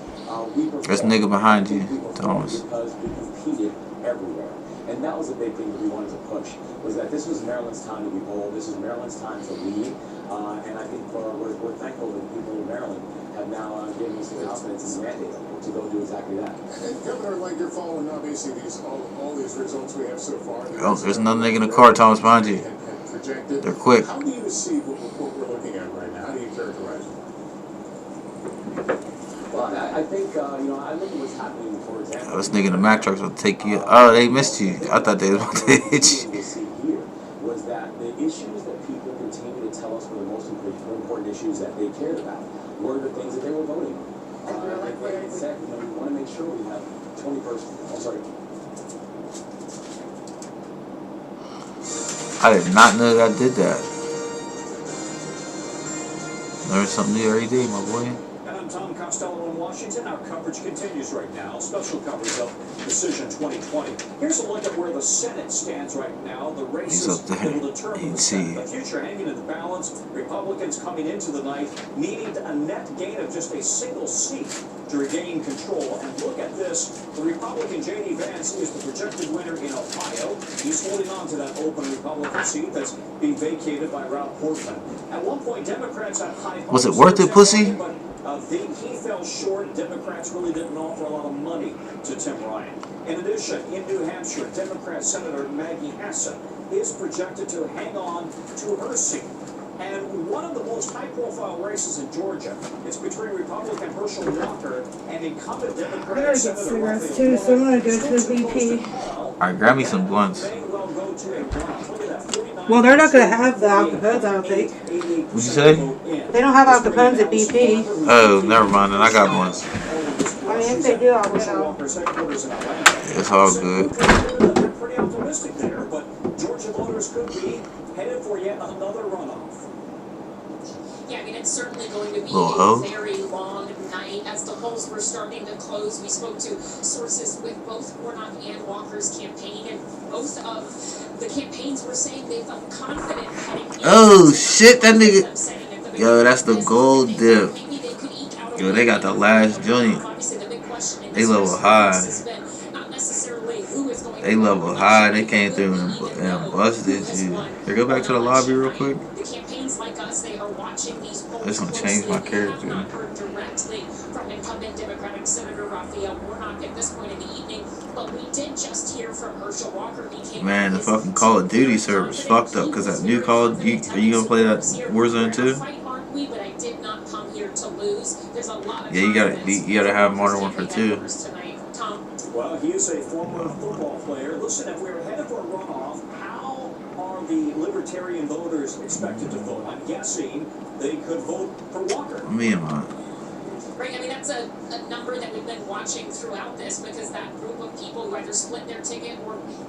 There's a nigga behind you, Thomas. Because we competed everywhere. And that was a big thing that we wanted to push, was that this was Maryland's time to be bold. This is Maryland's time to lead. And I think we're thankful that the people in Maryland have now given us the confidence and the mandate to go do exactly that. And Governor, like you're following obviously all these results we have so far. Oh, there's another nigga in the car, Thomas, behind you. They're quick. How do you see what we're looking at right now? How do you characterize it? Well, I think, I look at what's happening, for example. Oh, this nigga in the Mack truck's about to take you. Oh, they missed you. I thought they was about to hit you. What we see here was that the issues that people continue to tell us were the most important issues that they cared about were the things that they were voting on. Like they said, we want to make sure we have 21st. I'm sorry. I did not know that I did that. Learned something new every day, my boy. And I'm Tom Costello in Washington. Our coverage continues right now. Special coverage of Decision 2020. Here's a look at where the Senate stands right now. The races that will determine the future hanging in the balance. Republicans coming into the night needing a net gain of just a single seat to regain control. And look at this. The Republican J.D. Vance is the projected winner in Ohio. He's holding on to that open Republican seat that's being vacated by Ralph Portman. At one point, Democrats had high hopes. Was it worth it, pussy? But he fell short. Democrats really didn't offer a lot of money to Tim Ryan. In addition, in New Hampshire, Democrat Senator Maggie Hassan is projected to hang on to her seat. And one of the most high-profile races in Georgia, it's between Republican Herschel Walker and incumbent Democrat Senator Raphael Warnock. Alright, grab me some blunts. May well go to a block. Look at that, 49 Well, they're not going to have the Al Capones, I don't think. What'd you say? They don't have Al Capones at BP. Oh, never mind. Then I got one. I mean, if they do, I'll It's all good. They're pretty optimistic there, but Georgia voters could be headed for yet another runoff. Yeah, I mean, it's certainly going to be Little a very long night as the polls were starting to close. We spoke to sources with both Warnock and Walker's campaign, and both of the campaigns were saying they felt confident heading into Oh shit, that nigga. Yo, that's the gold dip. Yo, they got the last joint. They level high. They level high. They came through and busted you. Here, go back to the lobby real quick. This gonna change my character. Directly from incumbent Democratic Senator Raphael Warnock at this point in the evening, but we did just hear from Herschel Walker. Man, the fucking Call of Duty server's fucked up because that new Call of Duty. Are you gonna play that Warzone 2? Yeah, you gotta have Modern Warfare 2. Well, he is a former football player. Listen, if we're headed for a runoff, how are the Libertarian voters expected to vote? I'm guessing they could vote for Walker. Me and mine. Right, I mean, that's a number that we've been watching throughout this, because that group of people who either split their ticket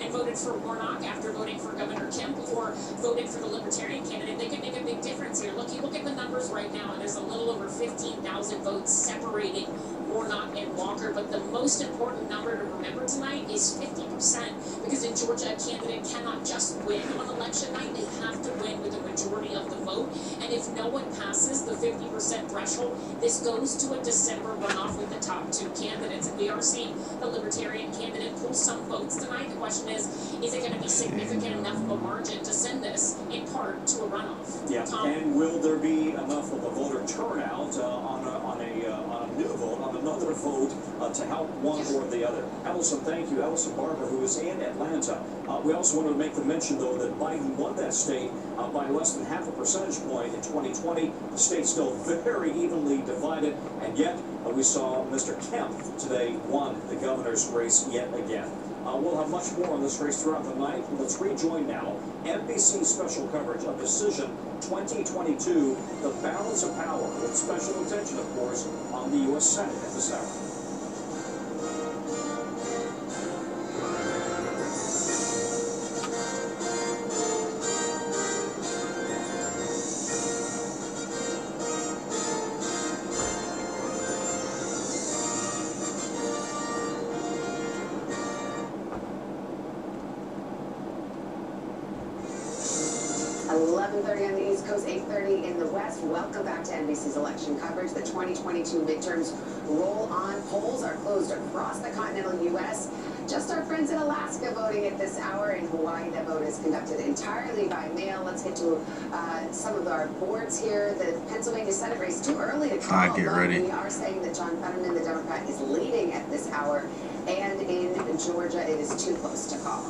and voted for Warnock after voting for Governor Kemp or voted for the Libertarian candidate, they could make a big difference here. Look, you look at the numbers right now, and there's a little over 15,000 votes separating Warnock and Walker, but the most important number to remember tonight is 50%, because in Georgia, a candidate cannot just win on election night, they have to win with a majority of the vote, and if no one passes the 50% threshold, this goes to a December runoff with the top two candidates, and we are seeing the Libertarian candidate pull some votes tonight. The question is it going to be significant enough of a margin to send this, in part, to a runoff? Yeah, Tom? and will there be enough of a voter turnout on a new vote, on another vote, to help one or the other? Allison, thank you. Allison Barber, who is in Atlanta. We also wanted to make the mention, though, that Biden won that state by less than half a percentage point in 2020. The state's still very evenly divided, and yet we saw Mr. Kemp today won the governor's race yet again. We'll have much more on this race throughout the night. Let's rejoin now NBC special coverage of Decision 2022, the balance of power, with special attention, of course, on the U.S. Senate at this hour. 11:30 on the East Coast, 8:30 in the West. Welcome back to NBC's election coverage. The 2022 midterms roll on. Polls are closed across the continental U.S. Just our friends in Alaska voting at this hour. In Hawaii, the vote is conducted entirely by mail. Let's get to some of our boards here. The Pennsylvania Senate race, too early to call. Get ready. We are saying that John Fetterman, the Democrat, is leading at this hour. And in Georgia, it is too close to call.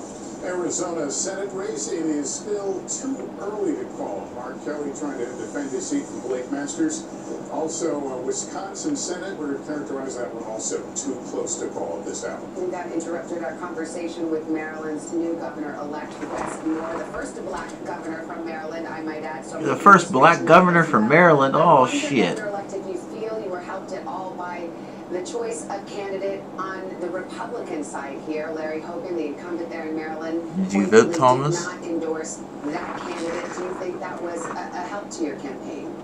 Arizona Senate race, it is still too early to call. Mark Kelly trying to defend his seat from Blake Masters. Also, Wisconsin Senate, we're going to characterize that one also too close to call at this hour. And that interrupted our conversation with Maryland's new governor-elect, Wes Moore, the first black governor from Maryland, I might add. So the first black governor from Maryland? Oh, shit. Governor-elect, if you feel you were helped at all by the choice of candidate on the Republican side here, Larry Hogan, the incumbent there in Maryland, did you vote Thomas? Did not endorse that candidate. Do you think that was a help to your campaign?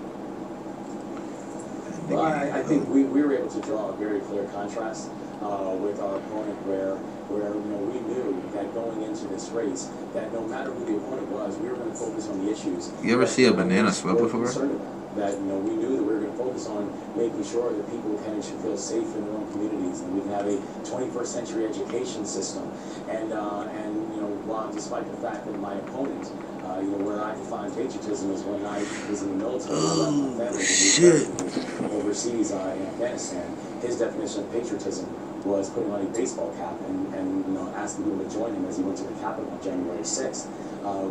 Well, I think we were able to draw a very clear contrast with our opponent, where we knew that going into this race, that no matter who the opponent was, we were going to focus on the issues. You ever see a banana split before? That we knew that we were going to focus on making sure that people should feel safe in their own communities, and we can have a 21st century education system. And while despite the fact that my opponent, where I define patriotism is when I was in the military, my family overseas in Afghanistan, his definition of patriotism was putting on a baseball cap and asking people to join him as he went to the Capitol on January 6th.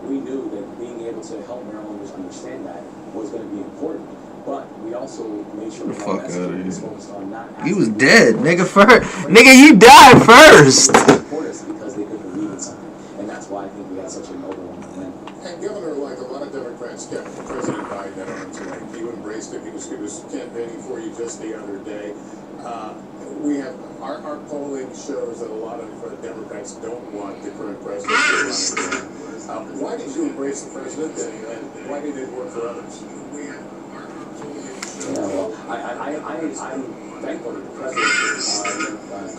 We knew that being able to help Marylanders understand that was going to be important, but we also made sure that our message was focused on not asking. He was dead, nigga. Nigga, you died first. Support us because they couldn't believe in something, and that's why I think we had such a noble win. And Governor other day. We have our polling shows that a lot of Democrats don't want the current president to run again. Why did you embrace the president, and why did it work for others? Yeah, well, I'm thankful that the president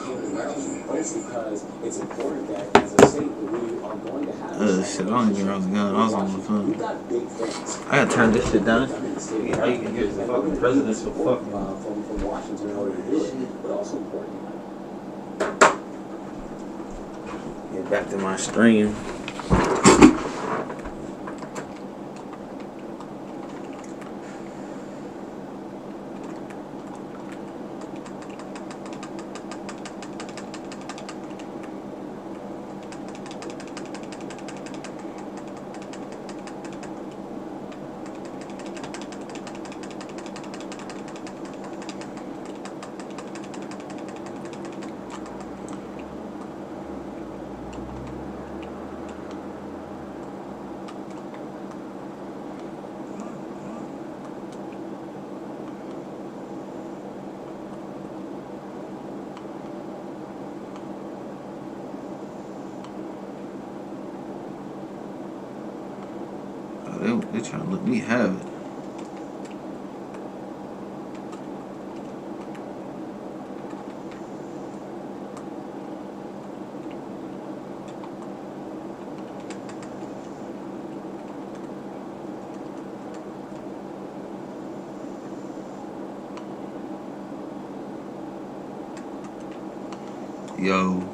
came to Maryland, both because it's important that as a state that we are going to have shit, I don't even know what's going on. I was on my phone. We've got big things. I gotta turn this shit down. Yeah, you can hear the fucking president so fucking from Washington in order to do it, but also important. Get back to my stream. They trying to let me have it. Yo.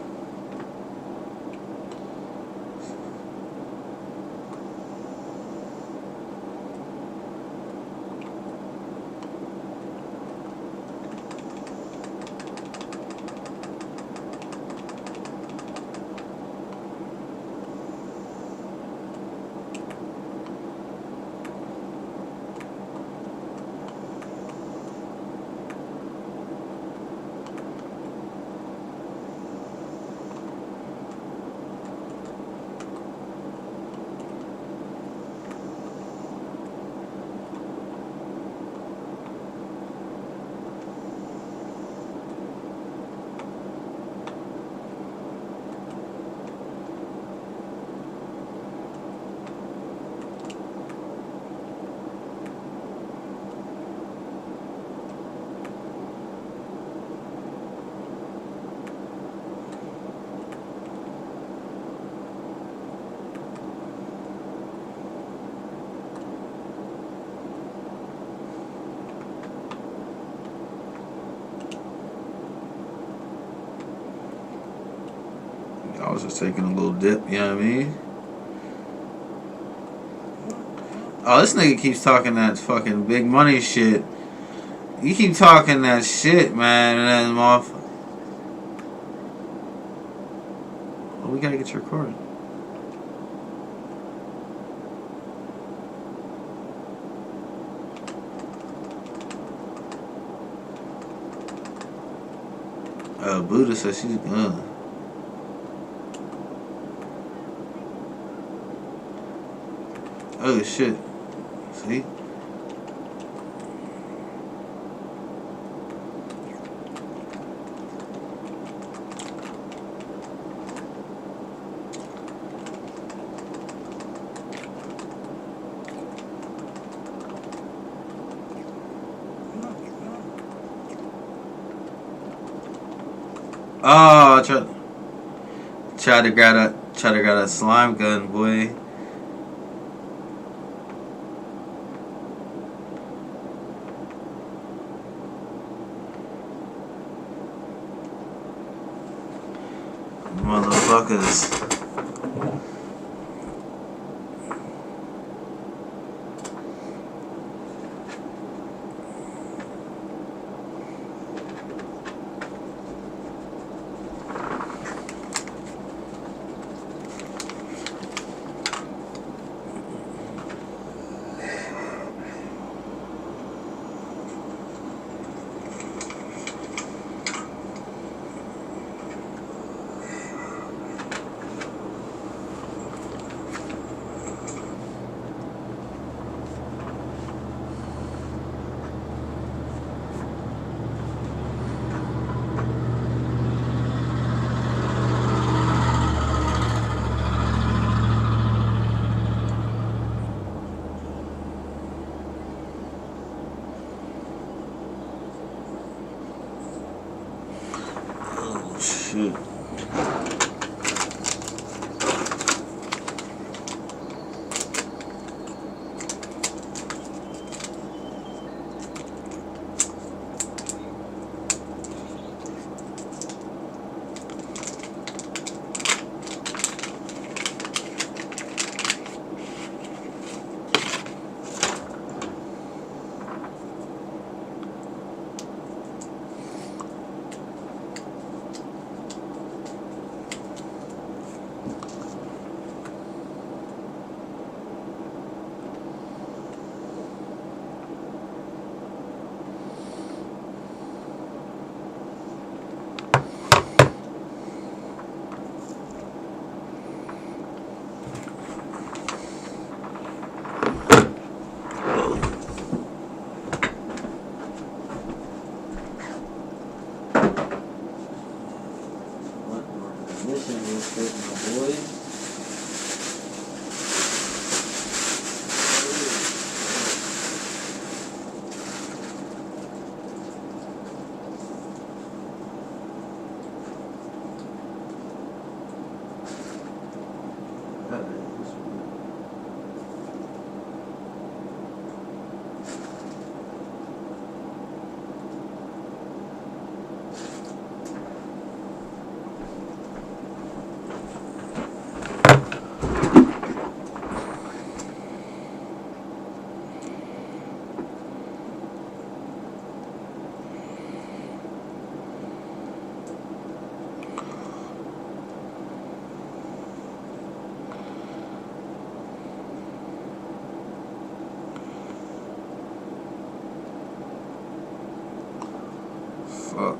I was just taking a little dip, you know what I mean? Oh, this nigga keeps talking that fucking big money shit. You keep talking that shit, man, and then motherfucker. Well, we gotta get you recorded. Buddha says she's gone. Oh shit. See? Oh, I tried to grab a slime gun, boy. Motherfuckers. shit. Fuck.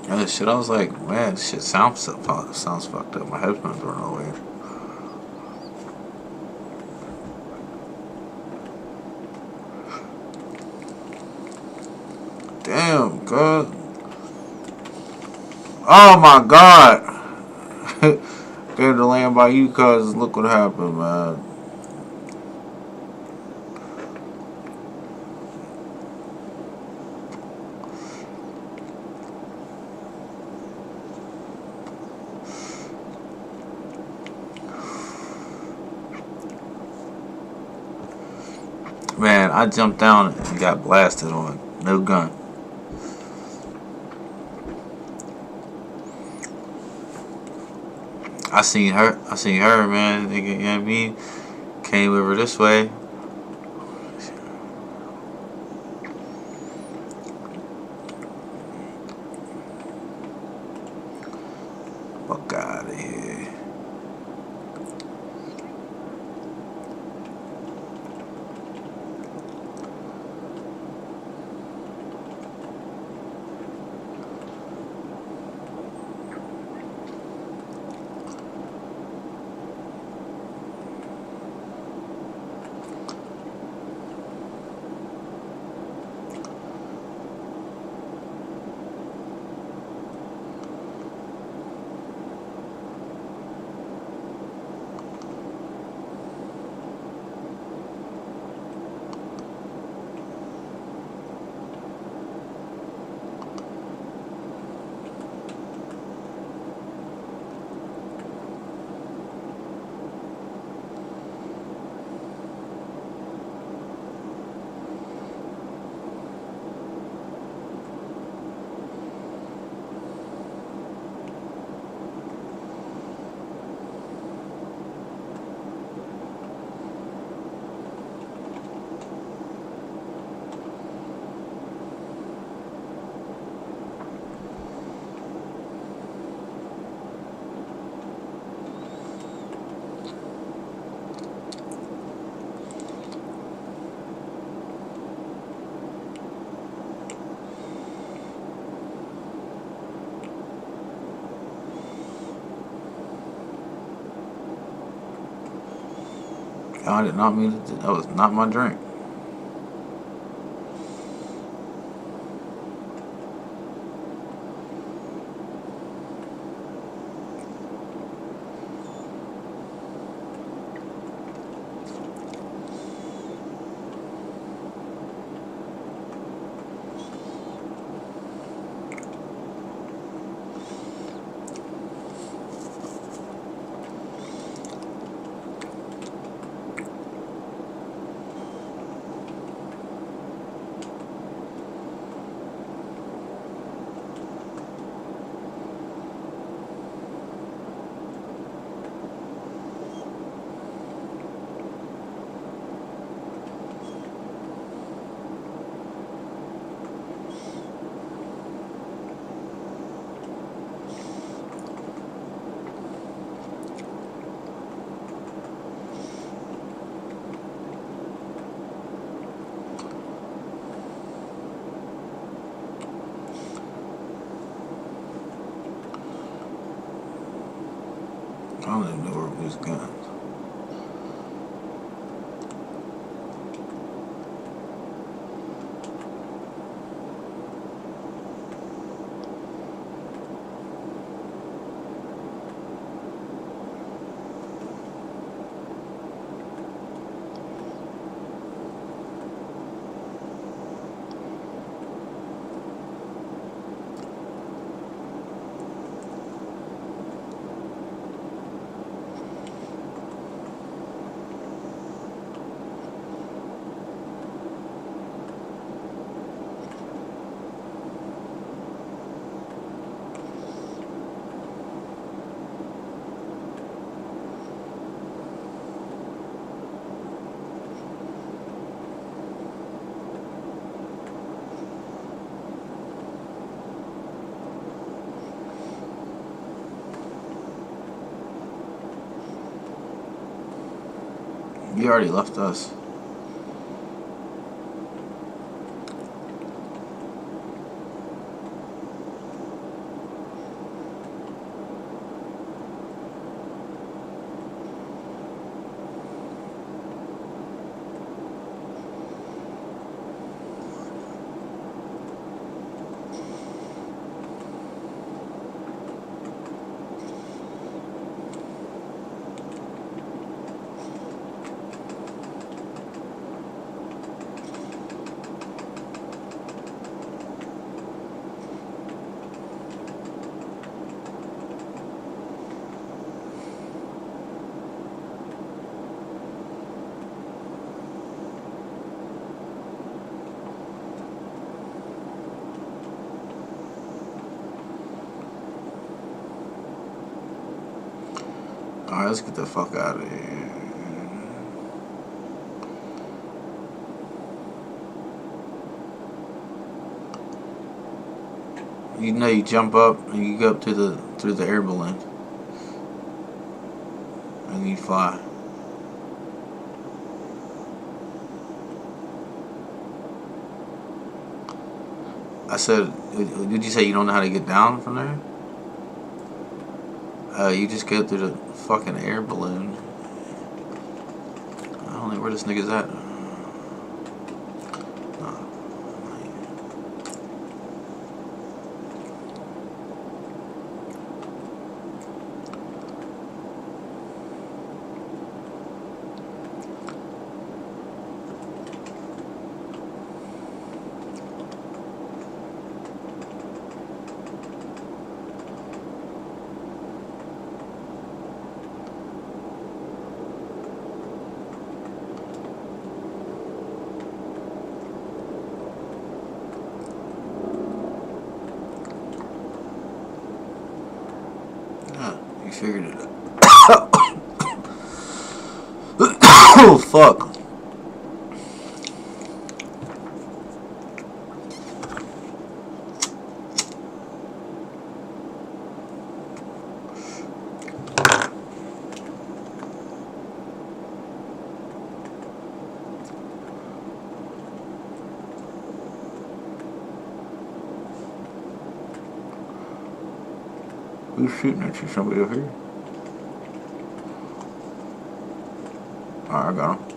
That shit, I was like, man, this shit sounds fucked up. My headphones were no way. Damn, God. Oh my God. They're to land by you, cuz look what happened, man. Man, I jumped down and got blasted on. No gun. I seen her, man. Nigga, you know what I mean? Came over this way. Fuck out of here. I did not mean to. That was not my drink. I don't even know where these guns. You already left us. Alright, let's get the fuck out of here. You know, you jump up and you go up to through the air balloon, and you fly. I said, did you say you don't know how to get down from there? You just go through the fucking air balloon. I don't know where this nigga's at. You figured it out. Oh, fuck. Who's shooting at you? Somebody over here? Alright, I got him.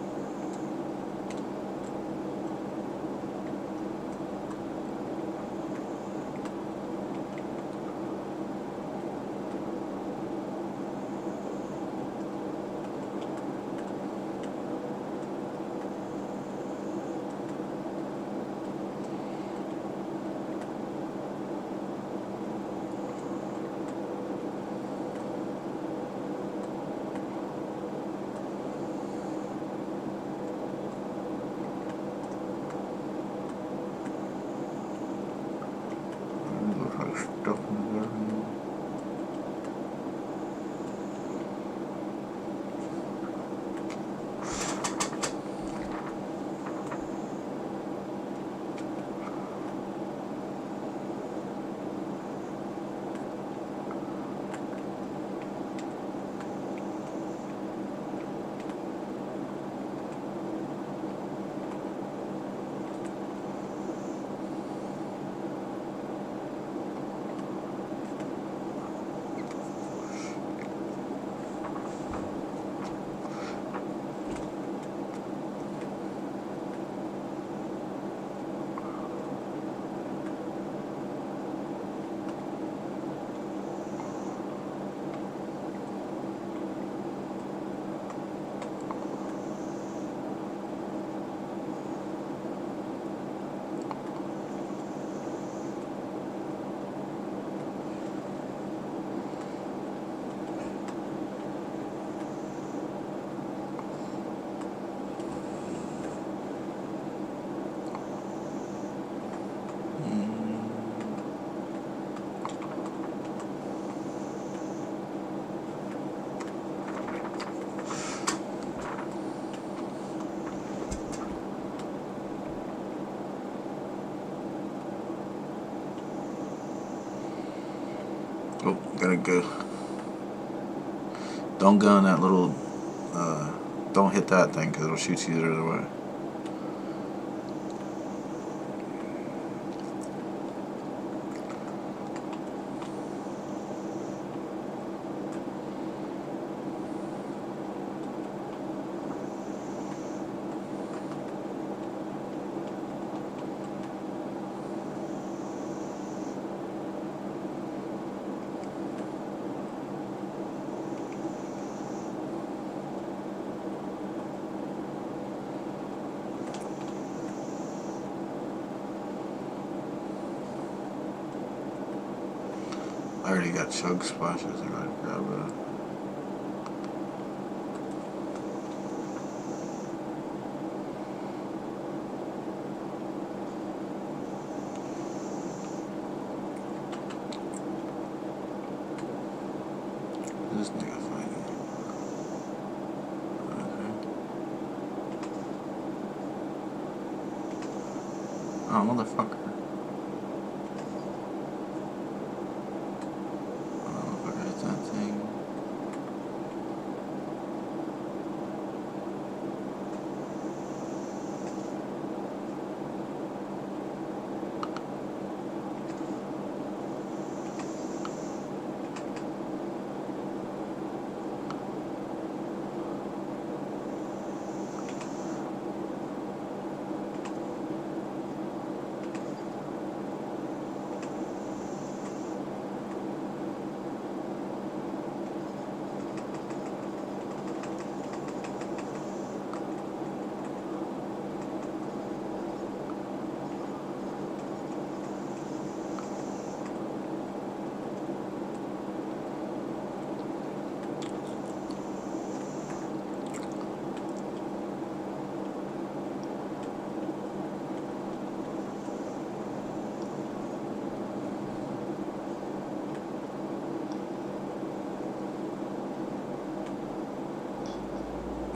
Stuff in there. Oh, gotta go. Don't go in that little, don't hit that thing because it'll shoot you the other way. I already got chug splashes. I gotta grab that. This nigga fighting. Okay. Oh, motherfucker.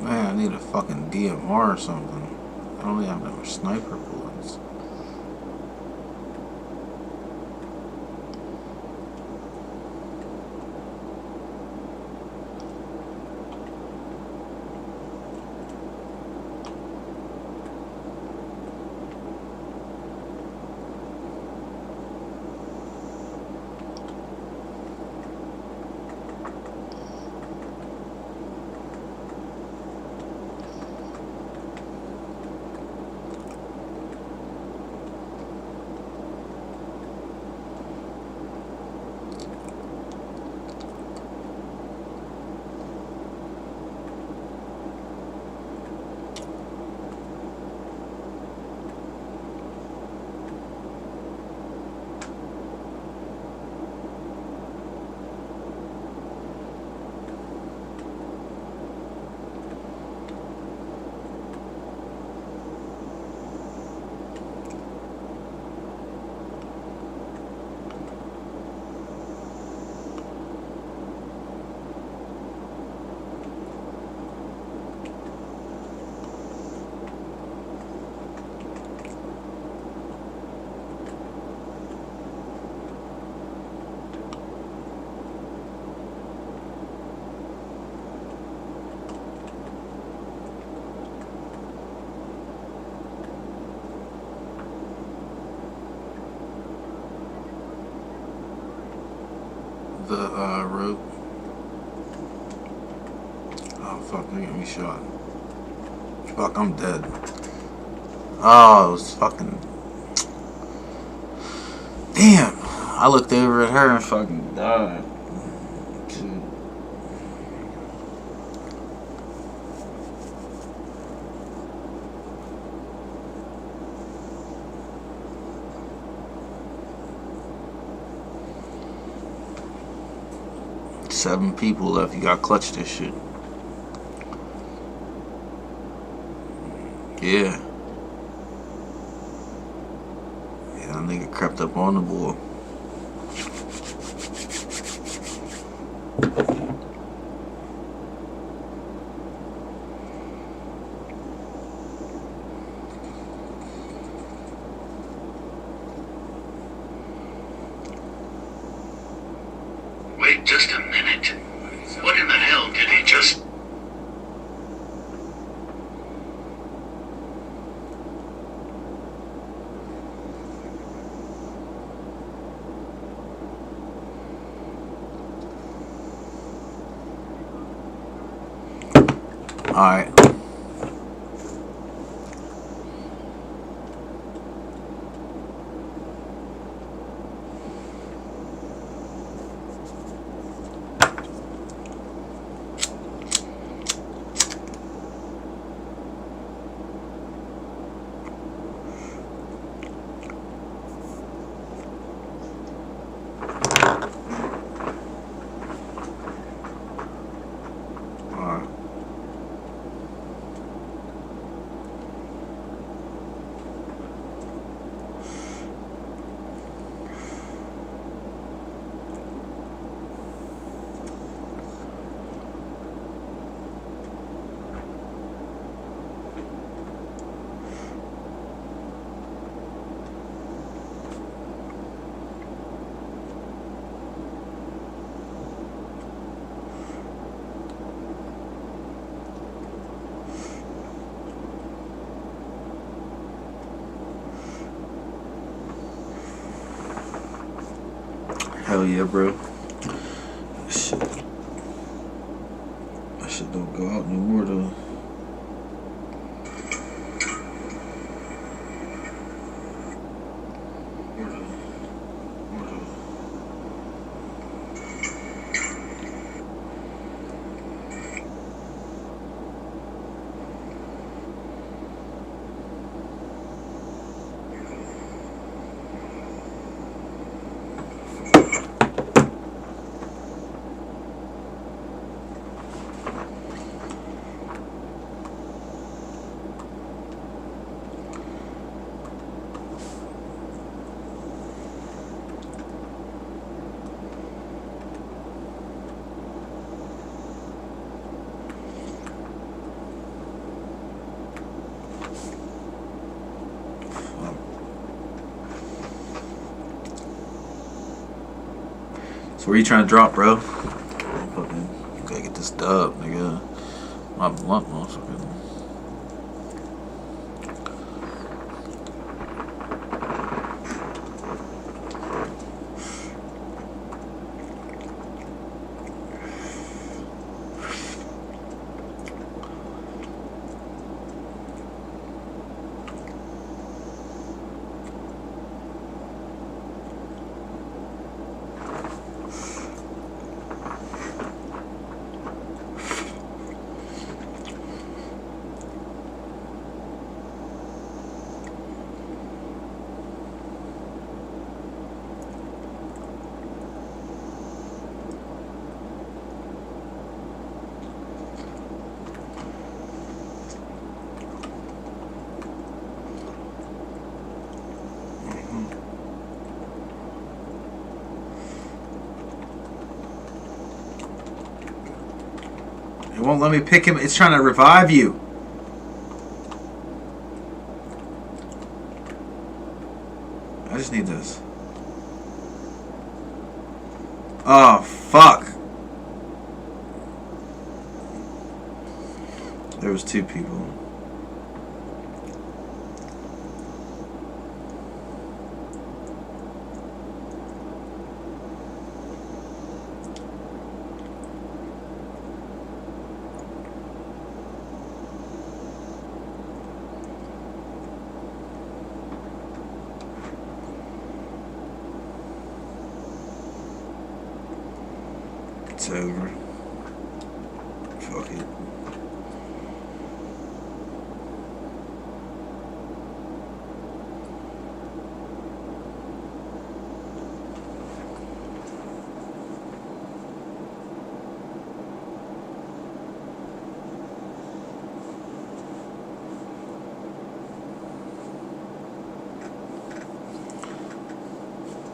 Man, I need a fucking DMR or something. I don't even have no sniper bullets. the route. Oh fuck, they got me shot. Fuck, I'm dead. Oh, it was fucking. Damn! I looked over at her and fucking died. Dude. Seven people left. You gotta clutch this shit. Yeah. Yeah, that nigga crept up on the boy. Wait just a minute. What in the hell did he just... Alright. Hell yeah, bro. Shit. That shit don't go out no more though. So where you trying to drop, bro? Fucking gotta get this dub, nigga. My blunt, motherfucker. It won't let me pick him. It's trying to revive you. I just need this. Oh, fuck. There was two people. It's over. Fuck it.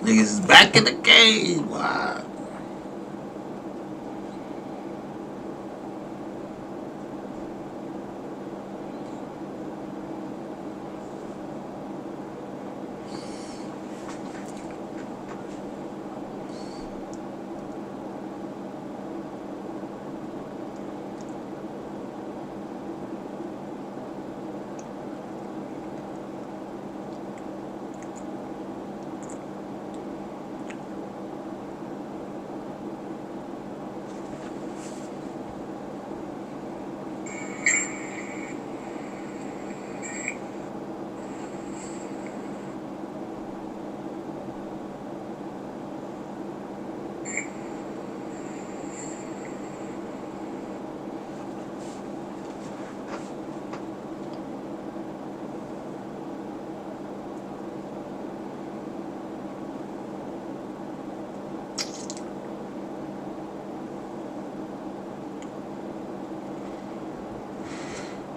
Niggas is back in the game. Wow.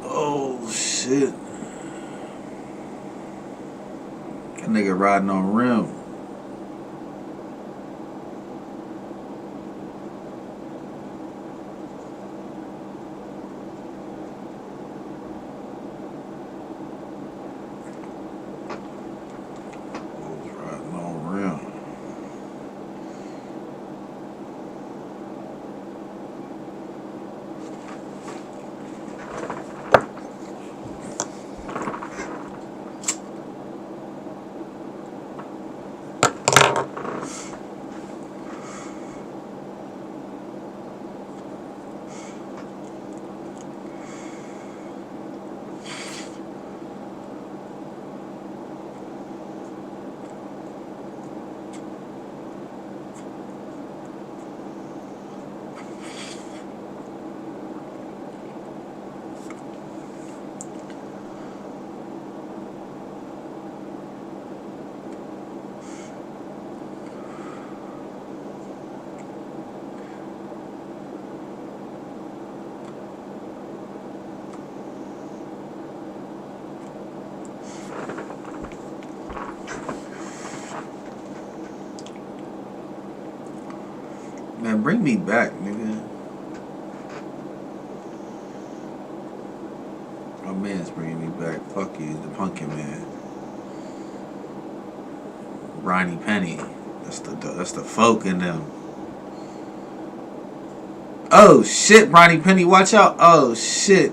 Oh shit. That nigga riding on rim. Riding on rim. Man, bring me back, nigga. My man's bringing me back. Fuck you, the Pumpkin Man. Ronnie Penny. That's the folk in them. Oh shit, Ronnie Penny, watch out. Oh shit.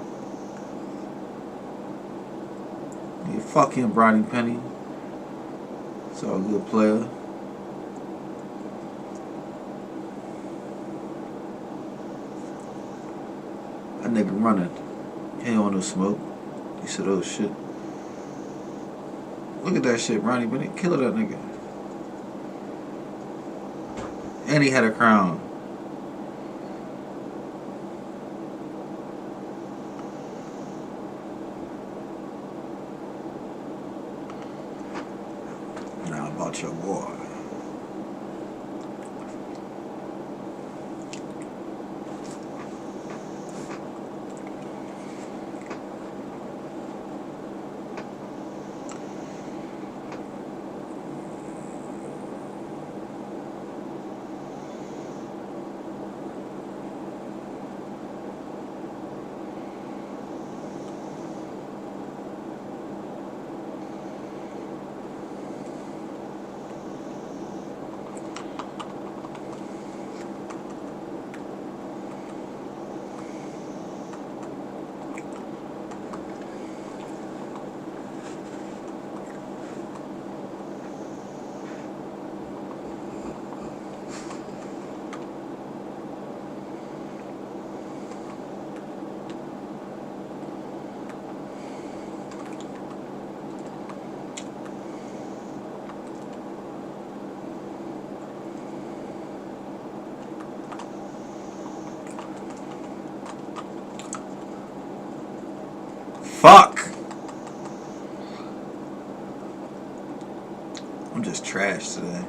You fucking Ronnie Penny. It's all good, player. That nigga running. He ain't want no smoke. He said, oh shit. Look at that shit, Ronnie Penny. Kill that nigga. And he had a crown. Now about your boy. Fuck. I'm just trash today.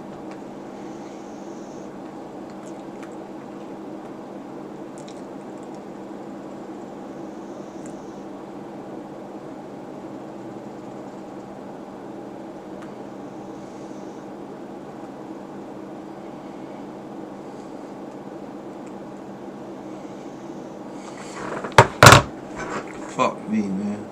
Fuck me, man.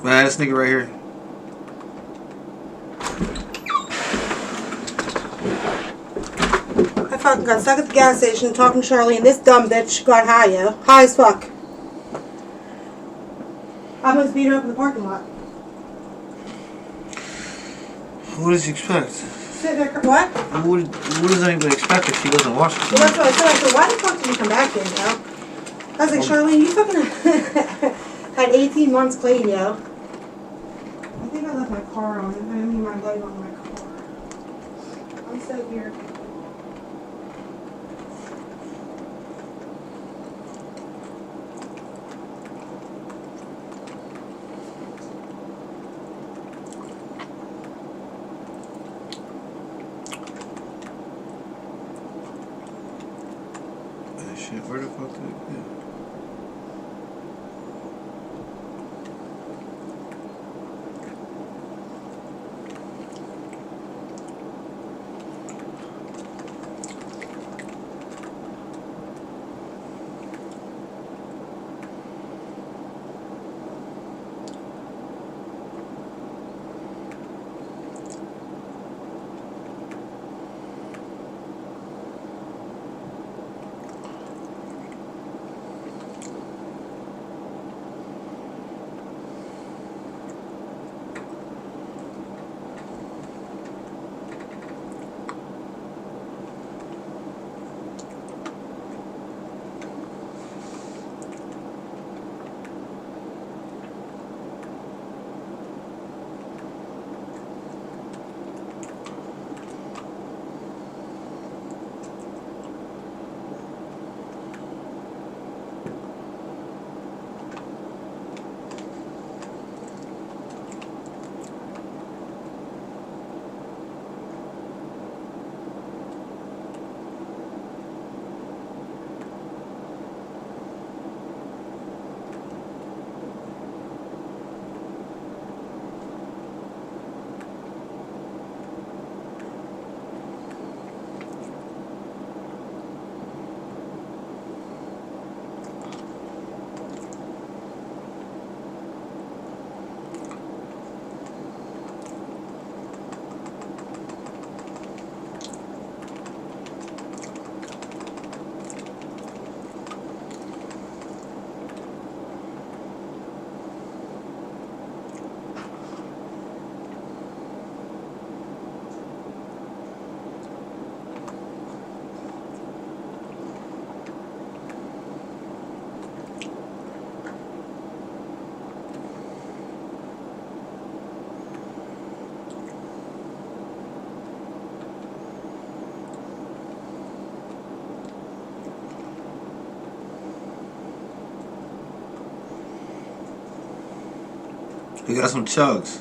Man, this nigga right here. I fucking got stuck at the gas station talking to Charlie, and this dumb bitch got high, yo. High as fuck. I almost beat her up in the parking lot. What does you expect? Sit there, what? What does anybody expect if she doesn't watch it? Well, that's what I said. I said, why the fuck did you come back here, yo? I was like, Charlene, you fucking had 18 months clean, yo. I think I left my car on. I mean, my light on my car. I'm so weird. Shit, where the fuck did it go? We got some chugs.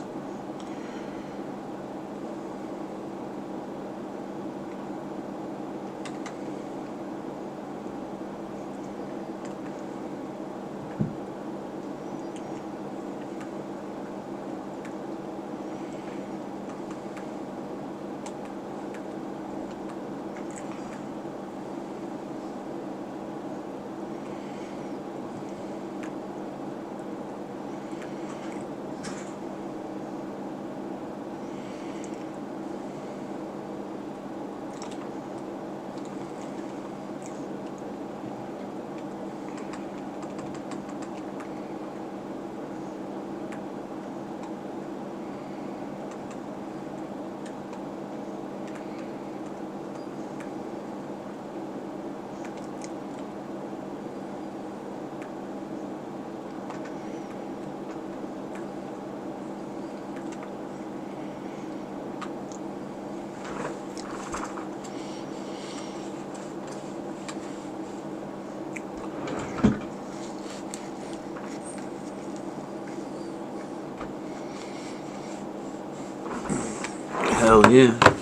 Hell yeah.